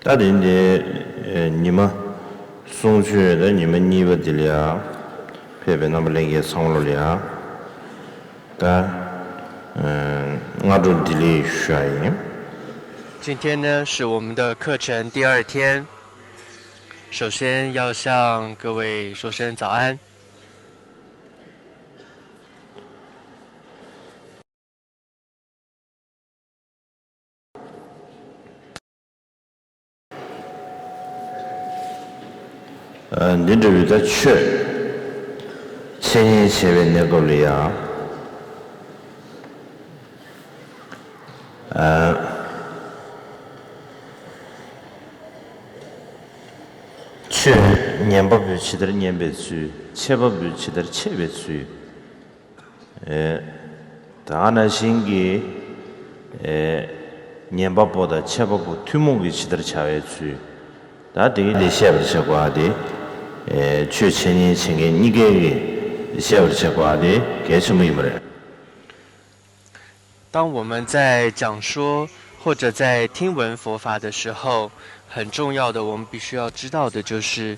大点的你们送去的你们你不的了，偏偏那么冷也送了了，但我都的了学业。今天呢是我们的课程第2天，首先要向各位说声早安。你这里在去，前面那个里啊，去年不比起的年别去，切不比起的切别去，当然新的年不包的切不包，推蒙比起的切别去，但对于写不写过的。去前年前个你给写不写过的，给什么意思？当我们在讲说或者在听闻佛法的时候，很重要的我们必须要知道的就是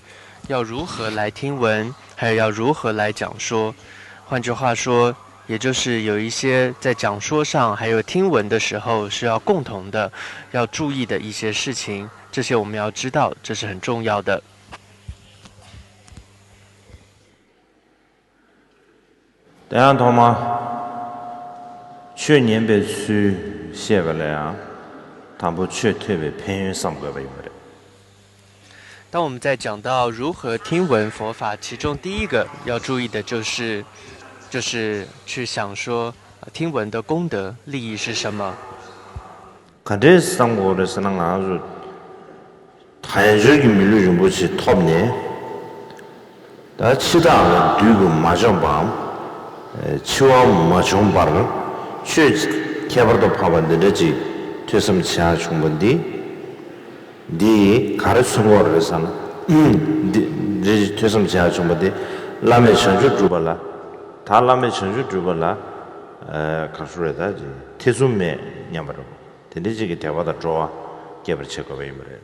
要如何来听闻，还有要如何来讲说。换句话说，也就是有一些在讲说上还有听闻的时候是要共同的，要注意的一些事情，这些我们要知道，这是很重要的。这样同吗？去年被去写不来啊，他不去特别偏远上个为的。当我们在讲到如何听闻佛法，其中第一个要注意的就是去想说听闻的功德利益是什么。看这上过的是那样子，太热的米路用不起 top 呢，但其他的对个马上帮。치와 마총 바르 최 개발도 파반데지 퇴섬 차 충분히 디 가르송어르선 디 퇴섬 차 충분히 라메 천주 주발라 다 라메 천주 주발라 가수레다지 퇴숨메 냐바로 데리지게 대화다 좋아 개발 체크가 이거래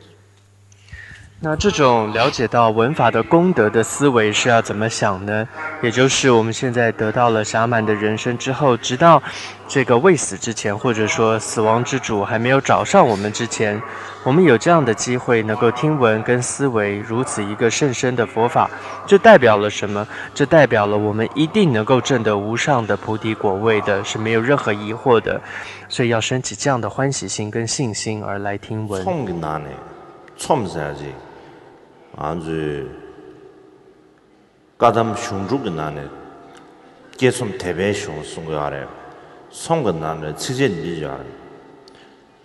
那这种了解到文法的功德的思维是要怎么想呢？也就是我们现在得到了暇满的人生之后，直到这个未死之前，或者说死亡之主还没有找上我们之前，我们有这样的机会能够听闻跟思维如此一个甚深的佛法，这代表了什么？这代表了我们一定能够证得无上的菩提果位的，是没有任何疑惑的。所以要升起这样的欢喜心跟信心而来听闻。아주 가담 슝죽이 나네 계속 대배 슝숭거 아래 송거 나네 지진 리죠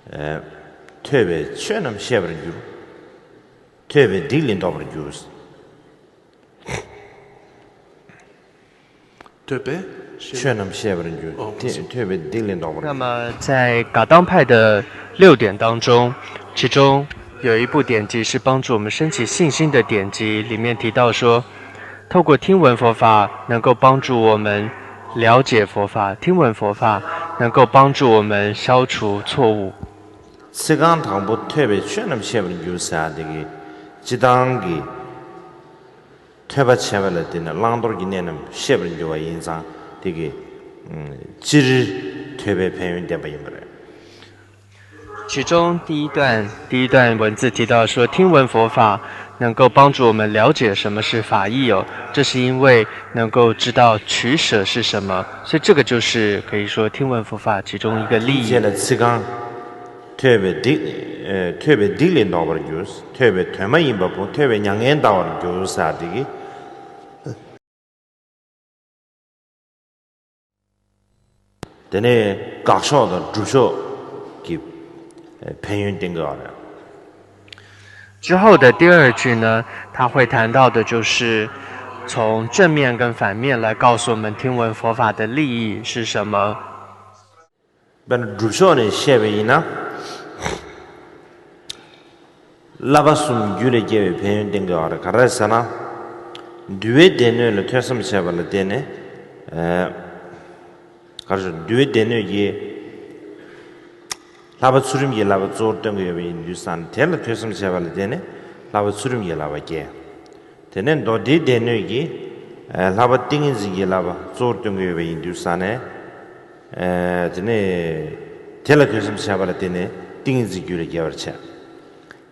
아래 퇴배 최남 시합을 주 퇴배 딜린 더블 주스 퇴배 최남 시합을 주 퇴배 딜린 더블 那么在噶当派的6点当中，其中有一部典籍是帮助我们升起信心的典籍，里面提到说，透过听闻佛法能够帮助我们了解佛法，听闻佛法能够帮助我们消除错误。시간 당부 퇴배 최남 시합을 주사 되게 지당기 퇴바 시합을 때는 랑도르기네는 시합을 주와 인상 되게 질 퇴배 배운데 봐요. 其中第一段文字提到说，听闻佛法能够帮助我们了解什么是法义哦，这是因为能够知道取舍是什么，所以这个就是可以说听闻佛法其中一个利益。퇴배 딜린 더블 주스 퇴배 퇴마인 바보 퇴배 양엔 다원 주사디기 데네 각쇼의 주쇼 기偏远定个的。之后的第2句呢，他会谈到的就是从正面跟反面来告诉我们听闻佛法的利益是什么。本主说呢，写为呢，拉巴松举的结为偏远定个的，卡拉萨呢，对的呢，了推什么写完了的呢？可是对的呢也。 라바 추름기 라바 조던 거 여비 뉴산 텔라 퇴섬 세발 되네 라바 추름기 라바 게 되는 도디 되는기 라바 띵인지기 라바 조던 거 여비 뉴산에 되네 텔라 퇴섬 세발 되네 띵인지기를 개వర్차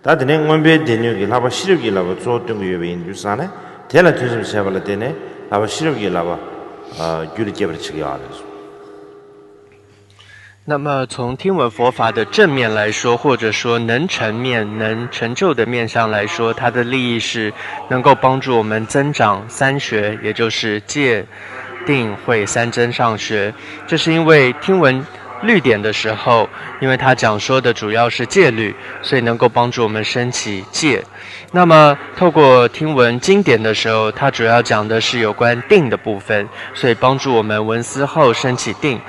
다드네 원베 되는기 라바 시럽기 라바 조던 거 여비 뉴산에 텔라 퇴섬 세발 되네 라바 시럽기 라바 규를 개वर्치기 알아서 那么从听闻佛法的正面来说，或者说能成面、能成就的面上来说，它的利益是能够帮助我们增长三学，也就是戒、定、慧三增上学。这是因为听闻律典的时候，因为它讲说的主要是戒律，所以能够帮助我们升起戒。那么透过听闻经典的时候，它主要讲的是有关定的部分，所以帮助我们闻思后升起定。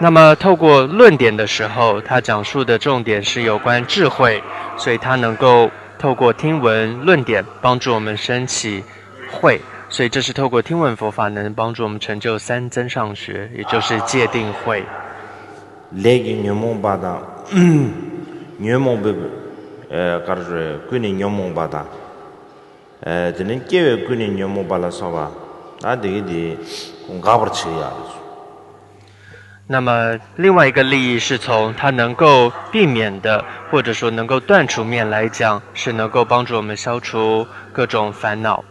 那么，透过论点的时候，它讲述的重点是有关智慧，所以它能够透过听闻论点帮助我们升起慧，所以这是透过听闻佛法能帮助我们成就三增上学，也就是戒定慧。레기 녀몽바다 녀몽베 가르르 꾸니 녀몽바다 드는 깨외 꾸니 녀몽발라 서바 나데기 공가버치야 那么，另外一个利益是从它能够避免的，或者说能够断除面来讲，是能够帮助我们消除各种烦恼。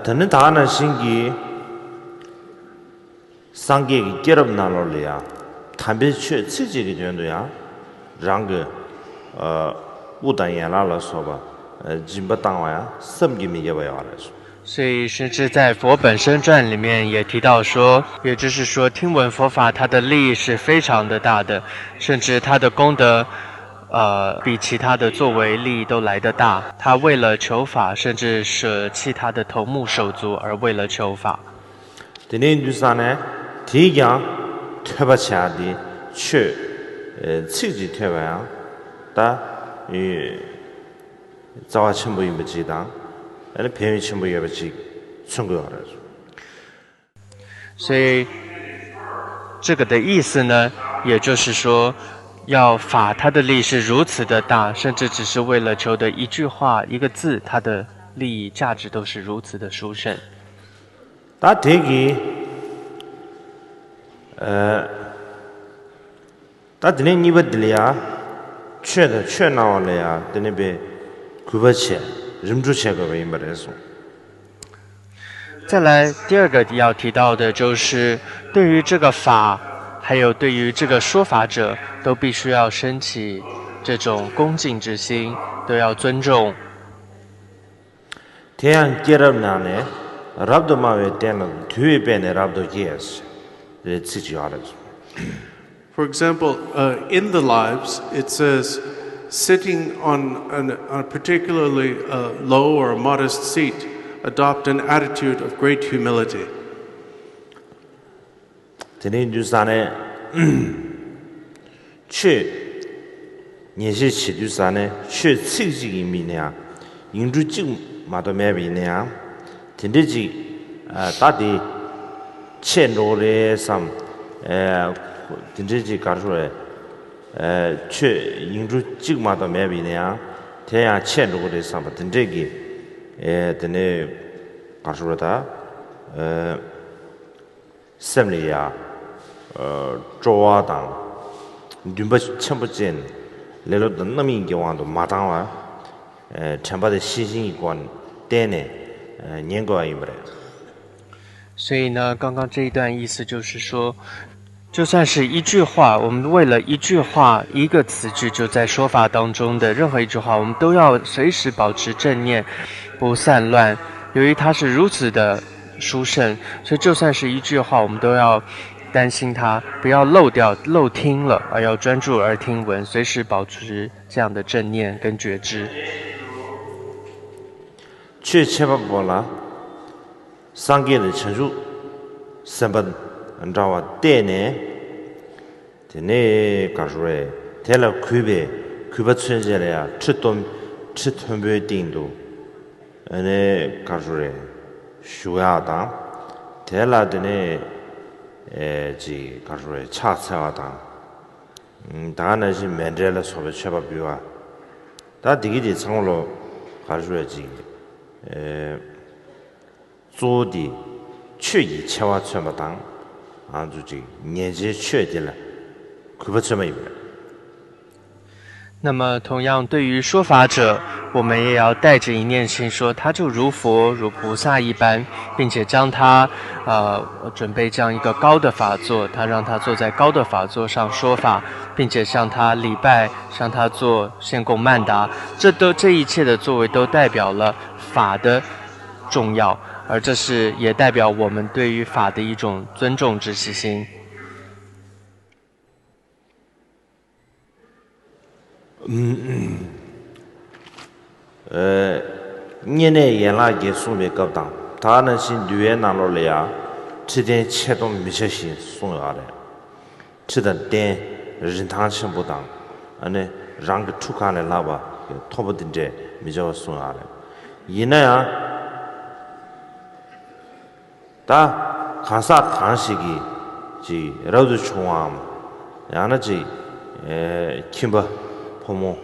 더는 다나 신기 상계기 결합 나로리야 담배 취 치지기 정도야 랑그所以，甚至在佛本身传里面也提到说，也就是说，听闻佛法它的利益是非常的大的，甚至它的功德，比其他的作为利益都来得大。他为了求法，甚至舍弃他的头目手足，而为了求法。今天就是呢，第一讲特别强的去刺激特别啊，但早全部不知道，便宜全部也不知，中国人。所以这个的意思呢，也就是说，要法它的利益是如此的大，甚至只是为了求的一句话、一个字，它的利益价值都是如此的殊胜。那这个，那这里你不得呀？确拿完了呀，在那边古巴切，忍住切个为没得说。再来第二个要提到的就是对于这个法，还有对于这个说法者，都必须要升起这种恭敬之心，都要尊重。天阳结了那呢，拉不马为点了，推边的拉不yes，自己要的。For example, in the lives, it says, sitting on a particularly low or modest seat, adopt an attitude of great humility. 这里就是啥呢？去，你是去就是啥呢？去刺激一面呢，引出进马到买边呢，听得起，大的欠着的上，听得起搞出来，去引出进马到买边呢，天阳欠着的上吧，听这个，等那搞出来的，心里呀。조화 당 dimba chambu chen lelo dan nami ge wan do ma dang wa chamba de xin xin yi guan de ne nian guo yi bre 所以呢，刚刚这一段意思就是说，就算是一句话，我们为了一句话、一个词句，就在说法当中的任何一句话，我们都要随时保持正念，不散乱。由于它是如此的殊胜，所以就算是一句话，我们都要担心它不要漏听了，而要专注而听闻，随时保持这样的正念跟觉知。去切不过了，上界的陈述，三本按照我带呢，的那搞出来，带了区别存在了呀，吃顿不定度， ane 가르래 슈야다 텔라드네 지 가르래 차차다 다나시 멘델라 소베 쳬바 비와 다 디기디 창로 가르래지 조디 최이 채와 쳬마당 아주지 년제确定了 그것처럼입니다. 那么，同样对于说法者，我们也要带着一念心说，他就如佛、如菩萨一般，并且将他准备这样一个高的法座，他让他坐在高的法座上说法，并且向他礼拜，向他做献供曼达，这一切的作为都代表了法的重要，而这是也代表我们对于法的一种尊重之心。년에 연락이 수미 겁당 다는 신 류에 나로래야 지된 체동 미셔신 송아래 지든 된 린탕천보당 안에 랑그 투칸에 라바 토버든제 미저 송아래 이나야 다 가사 당식이 지 러드 총암 야나지 김바 포모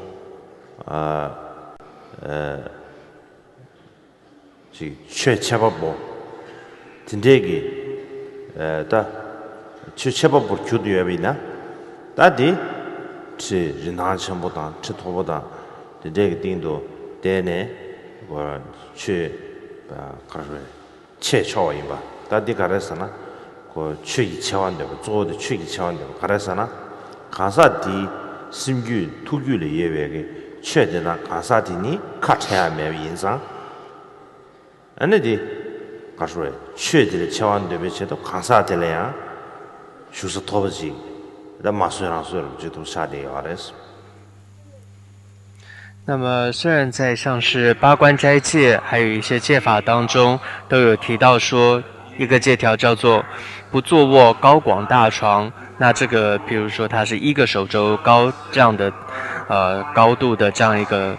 지 최체법보 진대기 다 최체법보 교도여비나 다디 지 린한천보다 최토보다 진대기 띵도 대내 뭐최 가르 최초인바 다디 가르사나 그 최이체원되고 조도 최이체원되고 가르사나 가사디 심규 투규의 예외에 최대나 가사디니 카체야메 인상 아니디 가수에 최대의 체원되면서도 가사들이야 주서 토버지 나 마수랑수를 지도 사대요 알았어 那么，虽然在像是八关斋戒，还有一些戒法当中，都有提到说，一个戒条叫做不坐卧高广大床。那这个，比如说它是1个手肘高这样的高度的这样一个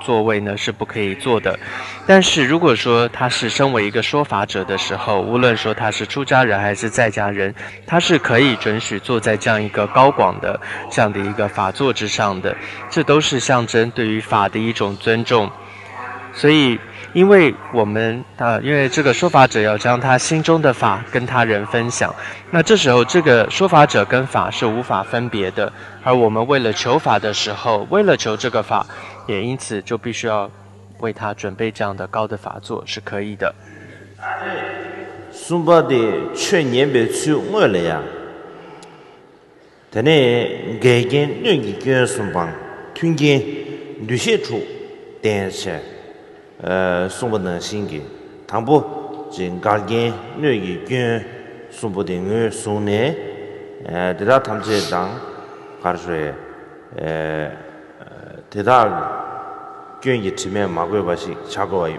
座位呢，是不可以坐的。但是如果说他是身为一个说法者的时候，无论说他是出家人还是在家人，他是可以准许坐在这样一个高广的这样的一个法座之上的，这都是象征对于法的一种尊重。所以因为我们因为这个说法者要将他心中的法跟他人分享，那这时候这个说法者跟法是无法分别的，而我们为了求法的时候，为了求这个法，也因此就必须要为他准备这样的高的法座是可以的。苏巴的去年被去我了呀，但呢，改建那个跟松邦，听见绿些处但是送不能新的，倘不仅改建那个跟送不的我送呢，对他他们这当，还是对他。愿意前面马贵把戏查过一。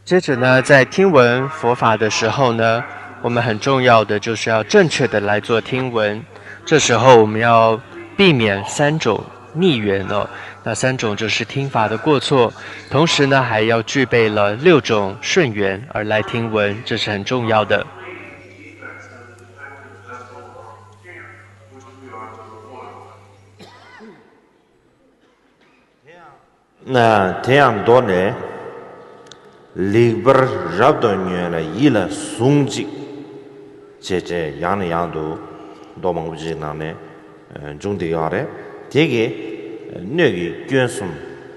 接着呢，在听闻佛法的时候呢，我们很重要的就是要正确的来做听闻。这时候我们要避免3种逆缘哦。那3种就是听法的过错，同时呢还要具备了6种顺缘而来听闻，这是很重要的。那这样多呢，里边绕到远了，一了松紧，这样的样都多么不知道呢？中的要的，这个那个捐送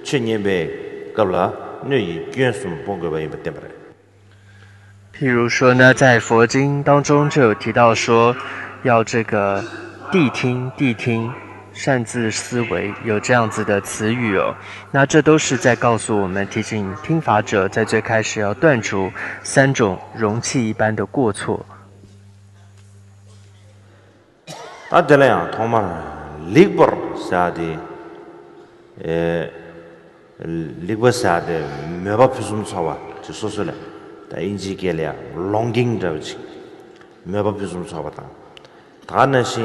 去年被搞了，那个捐送不给为不得不的。譬如说呢，在佛经当中就有提到说，要这个谛听。擅自思维有这样子的词语哦，那这都是在告诉我们，提醒听法者在最开始要断除3种容器一般的过错。这样，他们里边啥的，里边啥的没办法什么说话，就说了，但因此给了 longing 的东西，没办法什么说话的，他那些。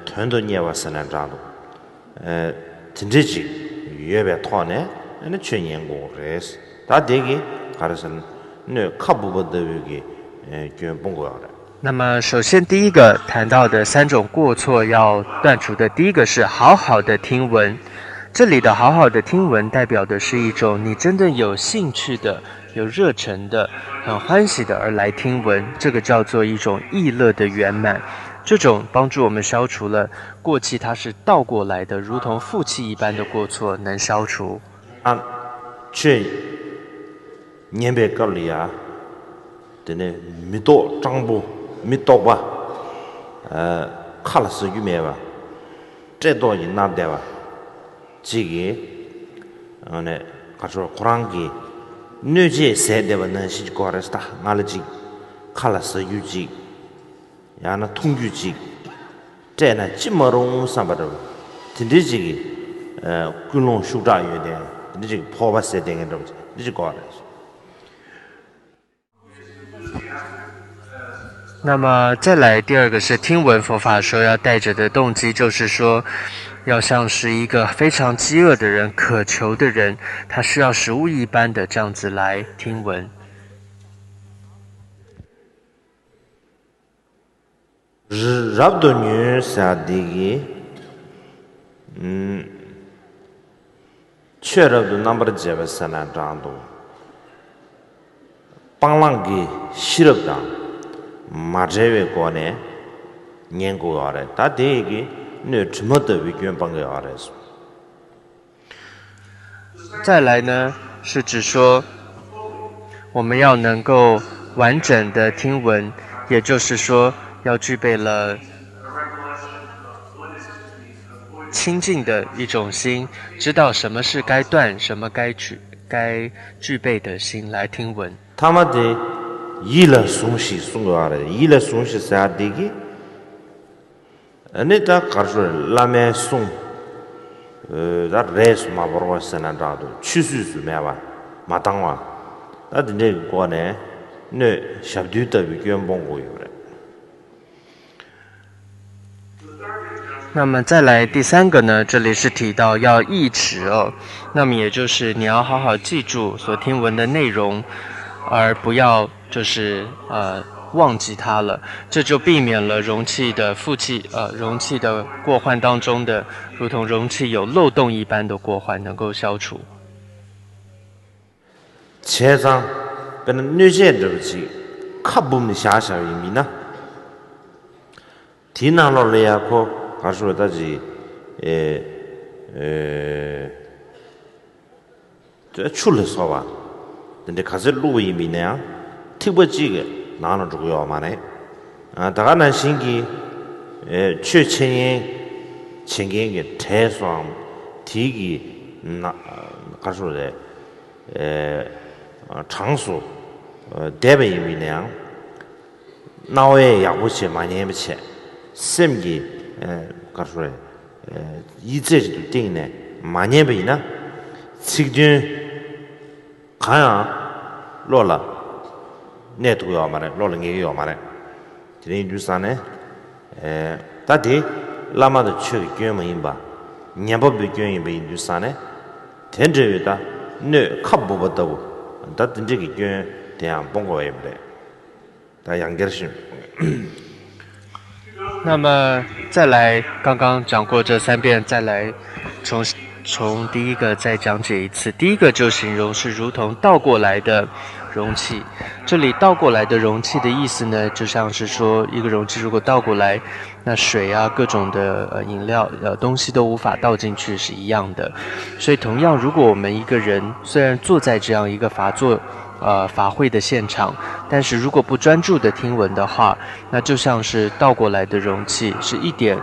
团队业务是难抓的，真正是越别套呢， ene chenyen go res ta degi karasan ne kabu de ge gyen bong go ya 那么，首先第一个谈到的3种过错要断除的，第一个是好好的听闻。这里的好好的听闻，代表的是一种你真的有兴趣的、有热忱的、很欢喜的而来听闻，这个叫做一种意乐的圆满。这种帮助我们消除了过气，它是倒过来的，如同负气一般的过错，能消除。这年别个里啊，的呢，没多张不。 没到吧？看了是有没吧？这多人那的吧？这个，呢，他说古兰给，女界谁的吧？那是过来是的，俺了这，看了是有这，然后通有这，这呢，这么容易上不着，今天这个，滚龙修炸有点，你这个跑吧谁的个东西，你这过来。 那么再来第二个是听闻佛法说要带着的动机，就是说，要像是一个非常饥饿的人、渴求的人，他需要食物一般的这样子来听闻。รับตัวนี้สาดีกีเชื่อรับตัวนับเจ็บสนาจางตัวปังลังกีชิรับดัง 马这位过呢，年过下来，他第一个你怎么都会捐帮给下来是。再来呢，是指说我们要能够完整的听闻，也就是说要具备了清净的一种心，知道什么是该断，什么该具备的心来听闻。他们的。 一了松西送过来，一了松西啥的个，那他告诉拉面送，他来什么不罗是那啥的，去水是咩吧，马当哇，那的那个呢，那小队的比较帮过有了。那么再来第3个呢？这里是提到要忆持哦，那么也就是你要好好记住所听闻的内容，而不要。 就是忘记它了，这就避免了容器的负气容器的过患当中的，如同容器有漏洞一般的过患能够消除。前上本来女性对不起，可不能下下一米呢。听到了了呀，可他说他是这出了说吧，但是开始录一米呢。 特别几个哪能这个要嘛呢？大家呢心里去前个台上提个那他说的场所代表一名呢，那位也不去，满年不去，什么他说的一直就定呢，满年不呢，这个看啊落了。 那都要嘛的，老人也要嘛的。这里就是啥呢？大体拉嘛的去捐嘛因吧，年不被捐一辈就是啥呢？天这位的，那可不得不，但真这个捐这样帮过也不得，但杨家是。那么再来，刚刚讲过这3遍，再来从第一个再讲解一次。第一个就形容是如同倒过来的。 容器，这里倒过来的容器的意思呢，就像是说一个容器如果倒过来，那水啊各种的饮料东西都无法倒进去是一样的。所以同样，如果我们一个人虽然坐在这样一个法会的现场，但是如果不专注的听闻的话，那就像是倒过来的容器，是一点。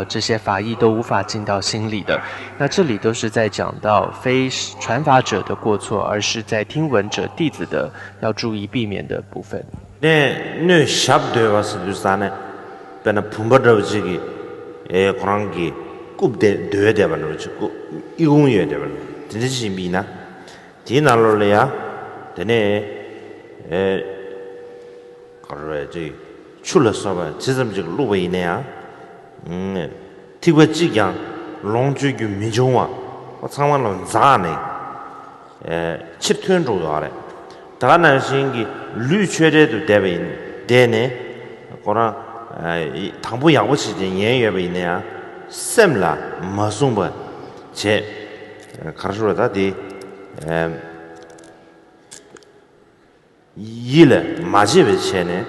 这些法义都无法进到心里的。那这里都是在讲到非传法者的过错，而是在听闻者弟子的要注意避免的部分。那下不对吧？是就是啥呢？本来普巴着这个，可能给古代对的吧？那就古一共有的吧？这是什么呢？第哪路了呀？的呢，搞出来这出了说吧？这怎么这个路为呢呀？特别这样，龙族有民众啊，我常往龙咋呢？ 7톤 정도 하래. 다가난 신기 류체제도 되네. 거나 당부 양보치 연예배 있네야. 셈라 마송바 제 가르쳐다디 이래 마제베 체네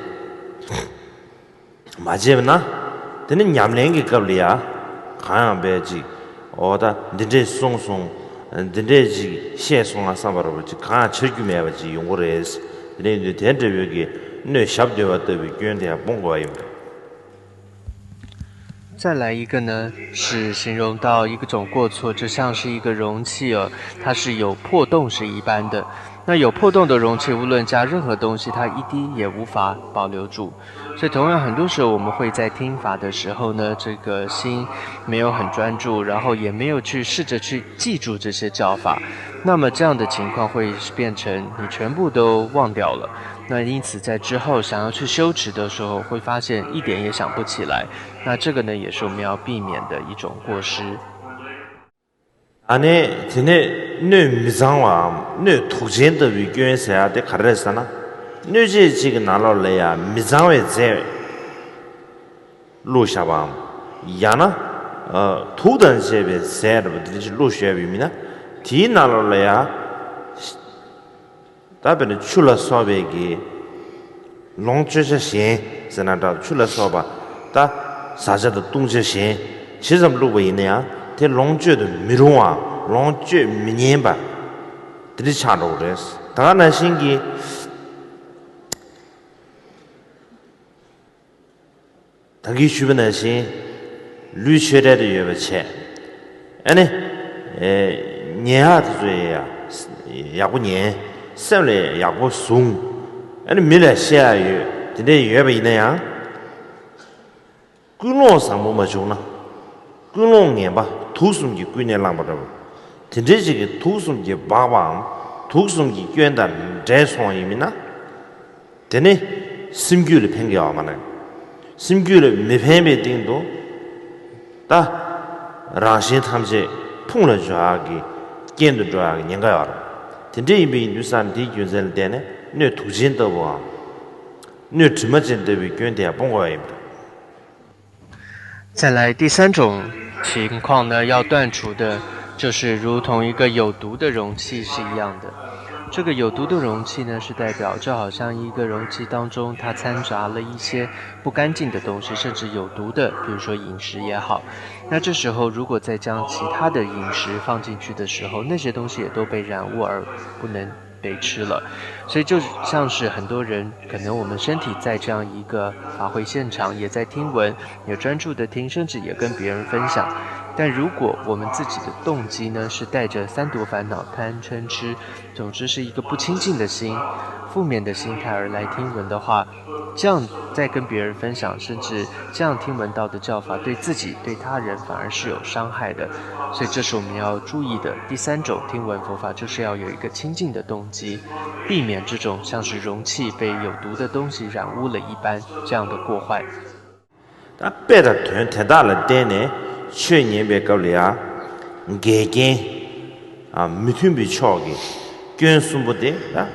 마제브나 되는 냠랭게 qab리야 가야베지 오다 딘데 송송 딘데지 시에송아 삼바로지 가 철규매버지 용거레스 딘데 된데벽이 네 샵되었다비 견대야 본거입니다 再来一个呢，是形容到一种过错，就像是一个容器哦，它是有破洞是一般的。那有破洞的容器，无论加任何东西，它一滴也无法保留住。所以同样，很多时候我们会在听法的时候呢，这个心没有很专注，然后也没有去试着去记住这些教法。那么这样的情况会变成你全部都忘掉了。那因此在之后想要去修持的时候，会发现一点也想不起来。那这个呢，也是我们要避免的一种过失。 아니, 드네 미장와 네 독진의 위견에서야 돼 가르쳤잖아. 뇌지 지금 나로래야 미장의 제 로샤밤 야나 도단세베 세르브들이 로샤비미나 디 나로래야 다베는 출라서베기 롱주셔신 세나다 출라서바 다 사자도 동주신 지점 루베이네야 这龙觉的没容啊，龙觉没年吧，这里差着的是。当然，心里他给许多那些绿缺的也不钱，哎呢，年下的最呀，也不年，生来也不松，哎，你没来下雨，今天也不那样，公路上没种呢。 군롱에 봐 두숨기 군에 랑바도 진짜지게 두숨기 바밤 두숨기捐단 대송이미나 되네 심규를 팽겨만은 심규를 매패매 띵도 다 라신 탐제 풍을 좋아하기 견도 좋아하기 년가요 진짜 이미 뉴산 디균zel 때네 네 두진도 봐 네 주머진도捐대야 본 거입니다 再来第三种情况呢，要断除的就是如同一个有毒的容器是一样的。这个有毒的容器呢，是代表就好像一个容器当中它掺杂了一些不干净的东西，甚至有毒的，比如说饮食也好。那这时候如果再将其他的饮食放进去的时候，那些东西也都被染污而不能 被吃了，所以就像是很多人，可能我们身体在这样一个法会现场，也在听闻，也专注的听，甚至也跟别人分享。但如果我们自己的动机呢，是带着三毒烦恼、贪嗔痴，总之是一个不清净的心、负面的心态而来听闻的话，这样再跟别人分享，甚至这样听闻到的教法，对自己、对他人反而是有伤害的。所以这是我们要注意的第三种听闻佛法，就是要有一个清净的动机，避免这种像是容器被有毒的东西染污了一般这样的过坏。那别的团太大了点呢，去年别搞了呀，给啊，每天被敲的，捐送不得啊，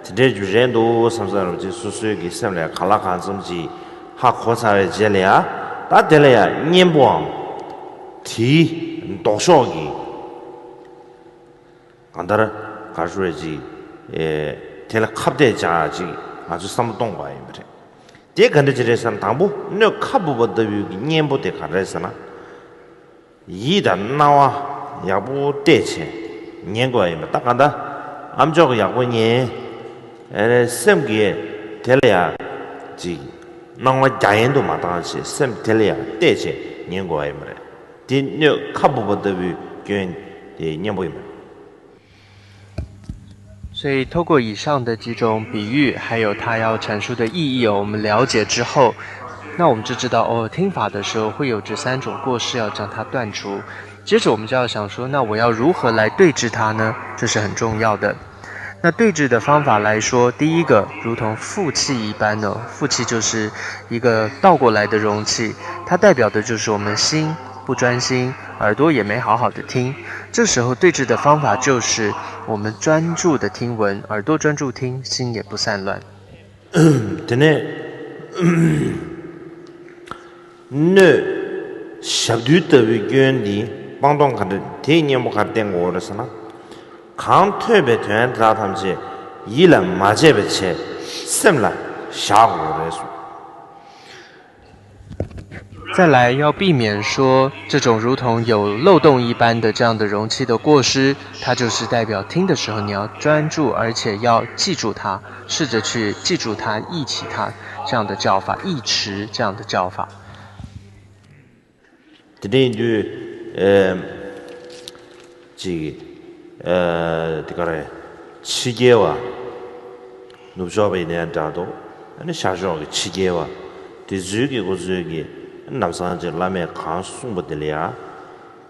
这就人都什么什么就说给什么了，看了看什么去，还考察了这了呀，打得了呀，年不忘。 티 도쇼기 안다라 가주지 텔라 캅데 자지 아주 삼동 바이브레 데 간데지레산 당부 너 캅부버더 년보데 가르잖아 이다 나와 야부 대체 년과이면 딱 간다 암저거 야고니 셈기에 텔야 지 나와 자연도 마다시 셈 텔야 대체 년과이면 所以透过以上的几种比喻，还有他要阐述的意义我们了解之后，那我们就知道听法的时候会有这三种过失要将它断除。接着我们就要想说，那我要如何来对治它呢？这是很重要的。那对治的方法来说，第一个如同负气一般负气就是一个倒过来的容器，它代表的就是我们心不专心，耳朵也没好好的听。这时候对治的方法就是我们专注的听闻，耳朵专注听，心也不散乱。되네 네 샤두드 위견디 방동 가드 대니모 가된 거라서나 강퇴베 된 다탐지 이라 마제베체 셈라 샤고레스 再来要避免说这种如同有漏洞一般的这样的容器的过失，它就是代表听的时候你要专注，而且要记住它，试着去记住它，忆起它这样的叫法，忆持这样的叫法。这个치개와 누브쇼베에 대한 자도 아니 샤쇼가 치개와 디즈기 고즈기 남산제 라메 간숭부들이야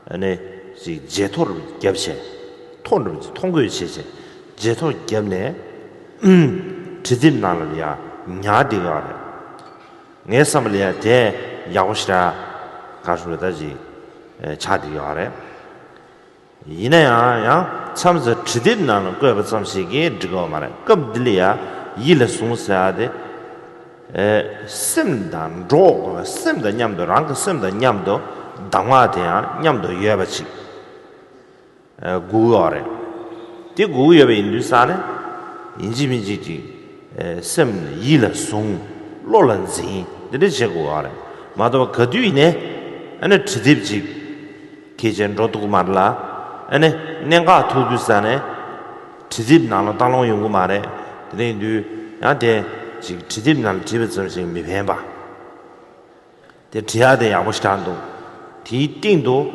아니 지 제토를 겹체 톤을 통고의 체제 제토 겹네 지dim나리야 냐디가 내삼리야 대 야고시라 가수르다지 차디가래 이내야 야 참서 지dim나는 거에 잠시기 저거 말해 겁들이야 일 송사데 셈단 로 셈다 냠도 랑 셈다 냠도 당화대야 냠도 예바치 구요래 디 구요베 인두사네 인지민지지 셈 일송 로런지 데데 제고아래 마도 거뒤네 아니 지딥지 계전 로도 말라 아니 내가 도두사네 지딥 나로 달롱 연구 말해 데데 야데 지집난 집에서 지금 미변봐. 대 지하대 야고시단도 디띵도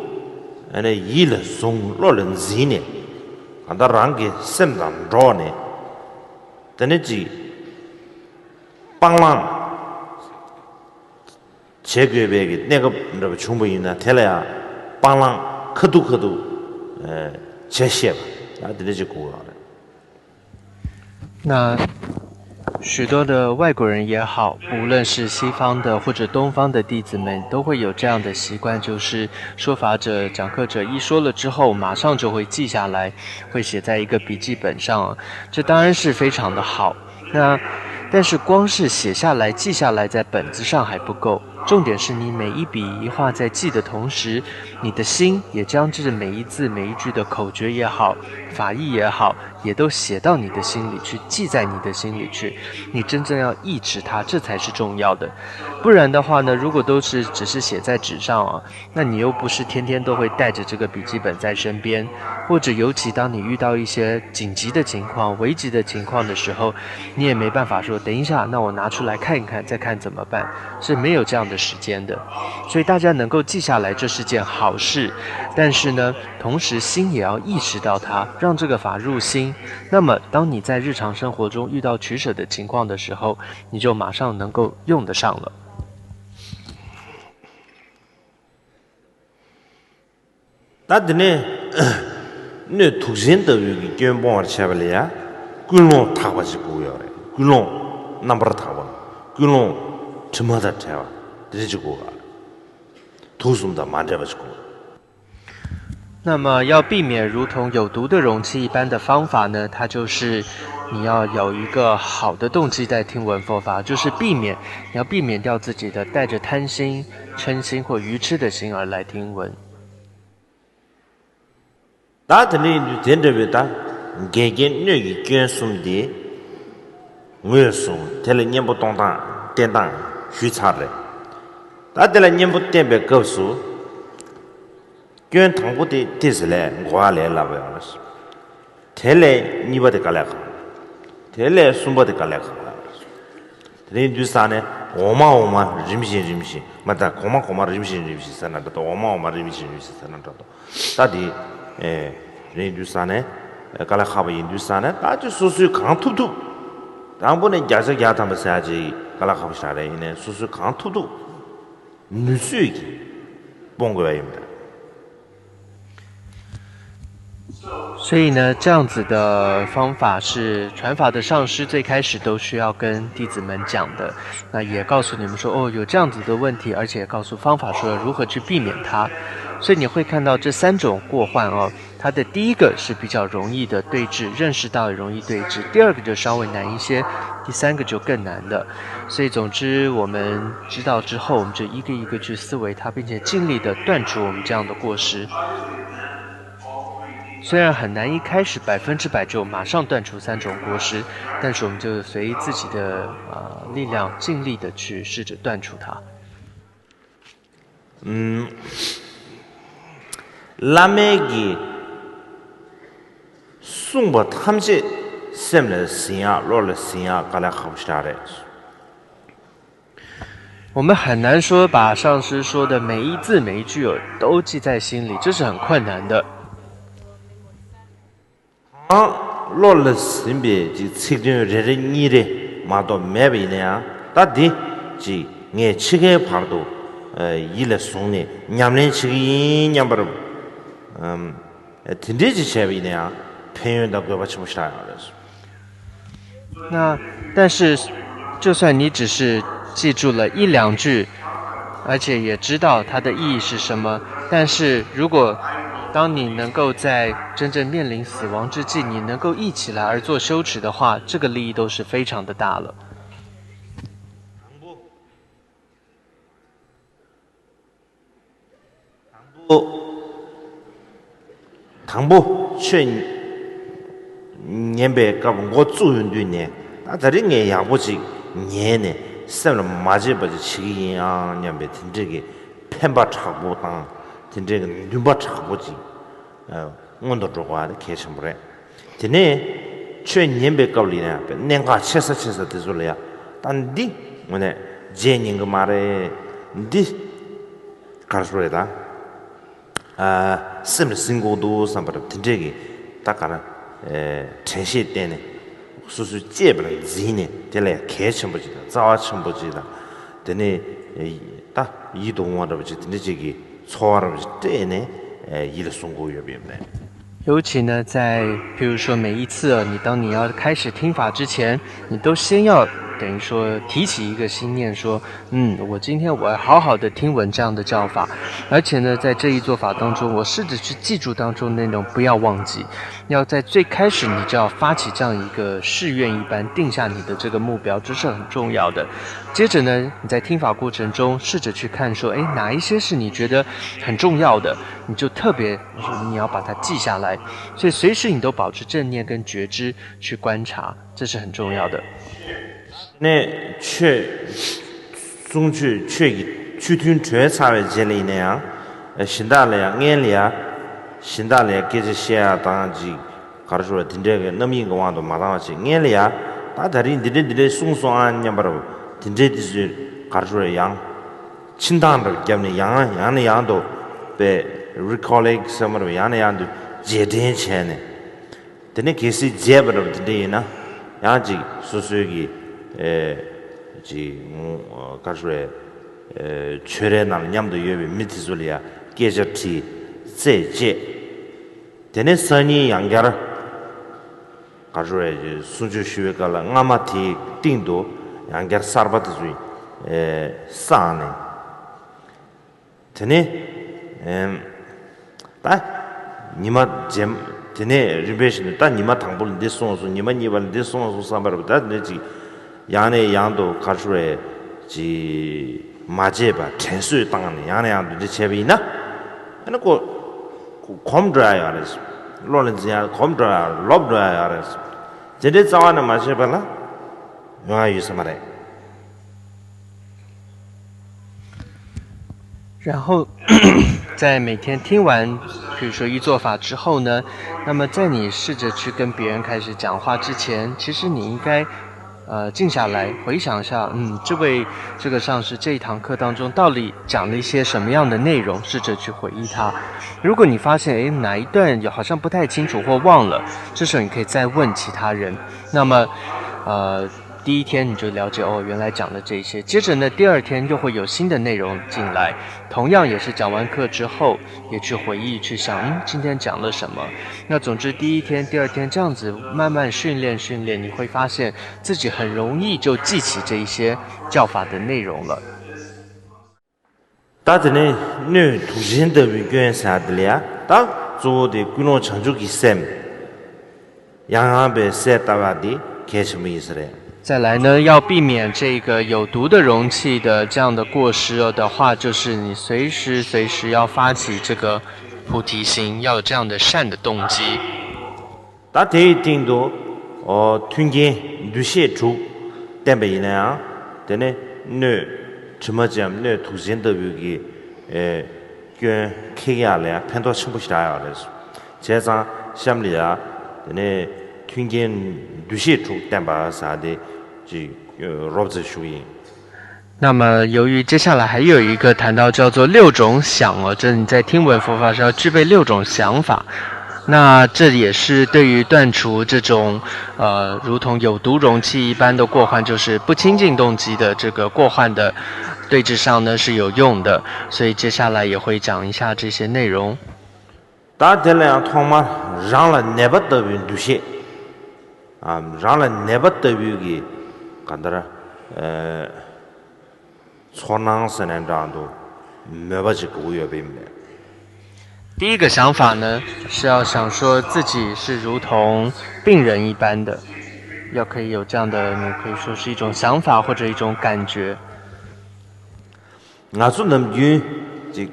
안에 일 송로는 지네. 간다랑게 셈단 로네. 되네지 빵랑 제괴백이 내가 뭐 충분히나 tel야 빵랑 커도 제시해. 나 되지 고라. 那许多的外国人也好，无论是西方的或者东方的弟子们，都会有这样的习惯，就是说法者、讲课者一说了之后，马上就会记下来，会写在一个笔记本上。这当然是非常的好。但是光是写下来、记下来在本子上还不够，重点是你每一笔一画在记的同时，你的心也将这每一字每一句的口诀也好、法义也好，也都写到你的心里去，记在你的心里去。你真正要抑制它，这才是重要的。不然的话呢，如果都是只是写在纸上啊，那你又不是天天都会带着这个笔记本在身边，或者尤其当你遇到一些紧急的情况、危急的情况的时候，你也没办法说等一下，那我拿出来看一看，再看怎么办，是没有这样的时间的。所以大家能够记下来，这是件好事。但是呢，同时心也要意识到它，让这个法入心。那么，当你在日常生活中遇到取舍的情况的时候，你就马上能够用得上了。나드네 네 투진도 여기 견봉을 쳐버려야 꿀로 타가지고요. 꿀로 넘버 타고 꿀로 점마다 쳐와 드리지고 도숨다 만져가지고 那么要避免如同有毒的容器一般的方法呢，它就是你要有一个好的动机在听闻佛法，就是你要避免掉自己的带着贪心、嗔心或愚痴的心而来听闻。나드네 된데베다 개겐 뇌기 견숨디 외숨 텔레 냠보 동당 땡당 휘차래 다들 냠보 땡베 겁수 견 당보디 디슬레 고알레 라베라스 텔레 니버데 갈레 텔레 숨버데 갈레 레인두사네 오마오마 림시 맞다 고마고마 림시 사나도 오마오마 림시 사나도 다디 레인두사네 갈라카바 인두사네 아주 수수 강투투 당번에 야적 야담사지 갈라카바 샤레이네 수수 강투투 누수기 본거입니다. 所以呢，这样子的方法是传法的上师最开始都需要跟弟子们讲的，那也告诉你们说，哦，有这样子的问题，而且告诉方法说如何去避免它。所以你会看到这3种过患哦，它的第一个是比较容易的对治，认识到也容易对治，第二个就稍微难一些，第3个就更难的。所以总之我们知道之后，我们就一个一个去思维它，并且尽力的断除我们这样的过失。虽然很难一开始100%就马上断除3种过失，但是我们就随自己的力量，尽力的去试着断除它。라메기 숭바 탐지 셈레 시야 로르 시야 갈라 합시다레 我们很难说把上师说的每一字每一句都记在心里，这是很困难的。로르 심베 지 책정 레레니레 마도 메베네야 다디 지 녜 치게 파도 일레 송네 냠네 치기 냠바르 딘데지 셰비네야 편연다 그 받치 못시다那但是就算你只是记住了1、2句，而且也知道它的意义是什么，但是如果当你能够在真正面临死亡之际，你能够忆起来而做修持的话，这个利益都是非常的大了。당부 최 년배 가본 거 주윤도네 나다리게 야보지 년에 쌤을 맞이버지 치기야 년배 진짜게 펜바 차고 땅 진짜게 눈바 차고지 온도 좋아하는 계셔물에 드네 최 년배 가리네 내가 채서 되줄이야 단디 뭐네 제닝 그 말에 디 가르쳐라 쌤을 신고도 삼바로 진짜게 딱가나 전시 때네 수수 제벌 지네 될래 개첨부지다 자와첨부지다 되네 딱 이동화로 진짜게 소화로 때네 일을 송고여비네 尤其呢，在譬如说每一次当你要开始听法之前，你都先要等于说提起一个心念说，我今天我要好好的听闻这样的教法，而且呢，在这一做法当中，我试着去记住当中内容，不要忘记，要在最开始你就要发起这样一个誓愿一般，定下你的这个目标，这是很重要的。接着呢，你在听法过程中试着去看说，哪一些是你觉得很重要的，你就特别你要把它记下来，所以随时你都保持正念跟觉知去观察，这是很重要的。那确中去去听全差的这里呢新大来眼里新大来给这些当机搞出来听这个那么一个网都马上去眼里大家的松松啊你把听这就是搞出来样清淡的叫你样都被 recalling 什么的样都接点钱呢等你开始接不了的呢样子所以가수에 최래난 냠도 여비 미티술이야 계절티 제제 되네 선이 양가라 가수에 수주 쉬외가라 아마티 띵도 양가 사르바트주이 사네 되네 다 니마 잼 되네 리베이션 다 니마 당불 데송소 니마 니발 데송소 삼바르다 내지 양의 양도 가수에 지 마제바 전수에 당하는 양의 양도 제비나 그리고 곰드라야 알았어 로렌지야 곰드라야 롭드라야 알았어 제대 자와는 마제발라 영화 유서 말해 然后在每天听完比如说一做法之后呢，那么在你试着去跟别人开始讲话之前，其实你应该静下来回想一下，这个上师这一堂课当中到底讲了一些什么样的内容，试着去回忆它。如果你发现哪一段好像不太清楚或忘了，这时候你可以再问其他人。那么第一天你就了解哦，原来讲的这些。接着呢，第二天又会有新的内容进来，同样也是讲完课之后，也去回忆去想，今天讲了什么。那总之第一天、第二天这样子慢慢训练，你会发现自己很容易就记起这一些教法的内容了。다들은 네 두진의 의견 사들이야. 다 조대 군노 창조기 셈. 양압에 세다가디 개심이 있으래. 再来呢，要避免这个有毒的容器的这样的过失的话，就是你随时要发起这个菩提心，要有这样的善的动机。 다 대팅도 튕긴 뉴시에 주 때문에야. 되네. 네 주마점 네 두진의 의견 그 케야래 편도 첨부시라야 그래서. 제가 샴리야 되네 튕긴 뉴시에 주 때문에那么，由于接下来还有一个谈到叫做6种想哦，这你在听闻佛法是要具备6种想法。那这也是对于断除这种如同有毒容器一般的过患，就是不清净动机的这个过患的对治上呢是有用的。所以接下来也会讲一下这些内容。大家俩他妈让了那不得病毒些。 让人那不得于个，看到了，错囊是那样都，没把这个无月病的。第一个想法呢，是要想说自己是如同病人一般的，要可以有这样的，你可以说是一种想法或者一种感觉。我说能有这。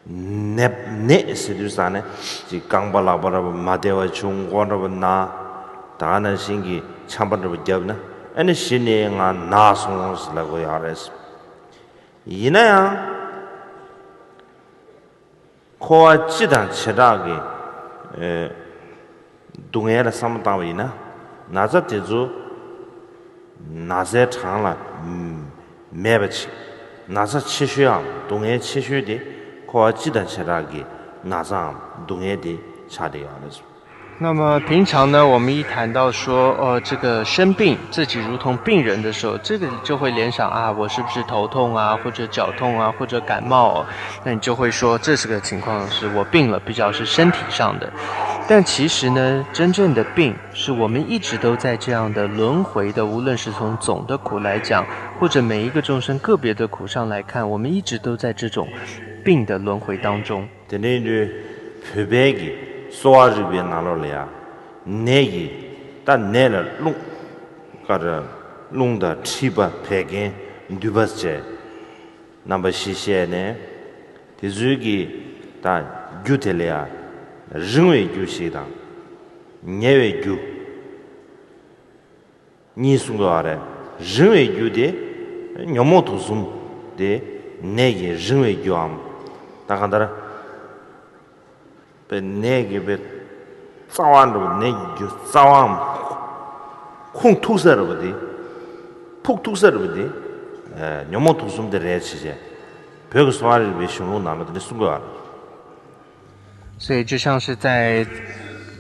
네 세두사네 지 강발라바라 마데와 중고라바나 다나 신기 참바르 잡나 아니 신이가 나송스라고 야레스 이나야 코아 지단 치다게 에 동해라 삼다위나 나자테주 나세 장라 매버치 나사 치슈야 동해 치슈디 那么平常呢，我们一谈到说，这个生病，自己如同病人的时候，这个就会联想啊，我是不是头痛啊，或者脚痛啊，或者感冒？那你就会说，这是个情况是我病了，比较是身体上的。但其实呢，真正的病是我们一直都在这样的轮回的，无论是从总的苦来讲，或者每一个众生个别的苦上来看，我们一直都在这种 病的轮回当中。这里的普遍的说这边拿了呀，那个但那了弄，或者弄的七八百根对不起，那么谢谢呢，这这个但有的了呀，认为就是的，认为就，你说的啊，认为有的，要么都是的，那个认为就啊。 다가더라 베 내게 베 싸완도 내주 싸완 콩 투서르버디 푹 투서르버디 녀모 투숨데 레치제 벽 소화를 베 숑로 나눠들 순거 所以就像是在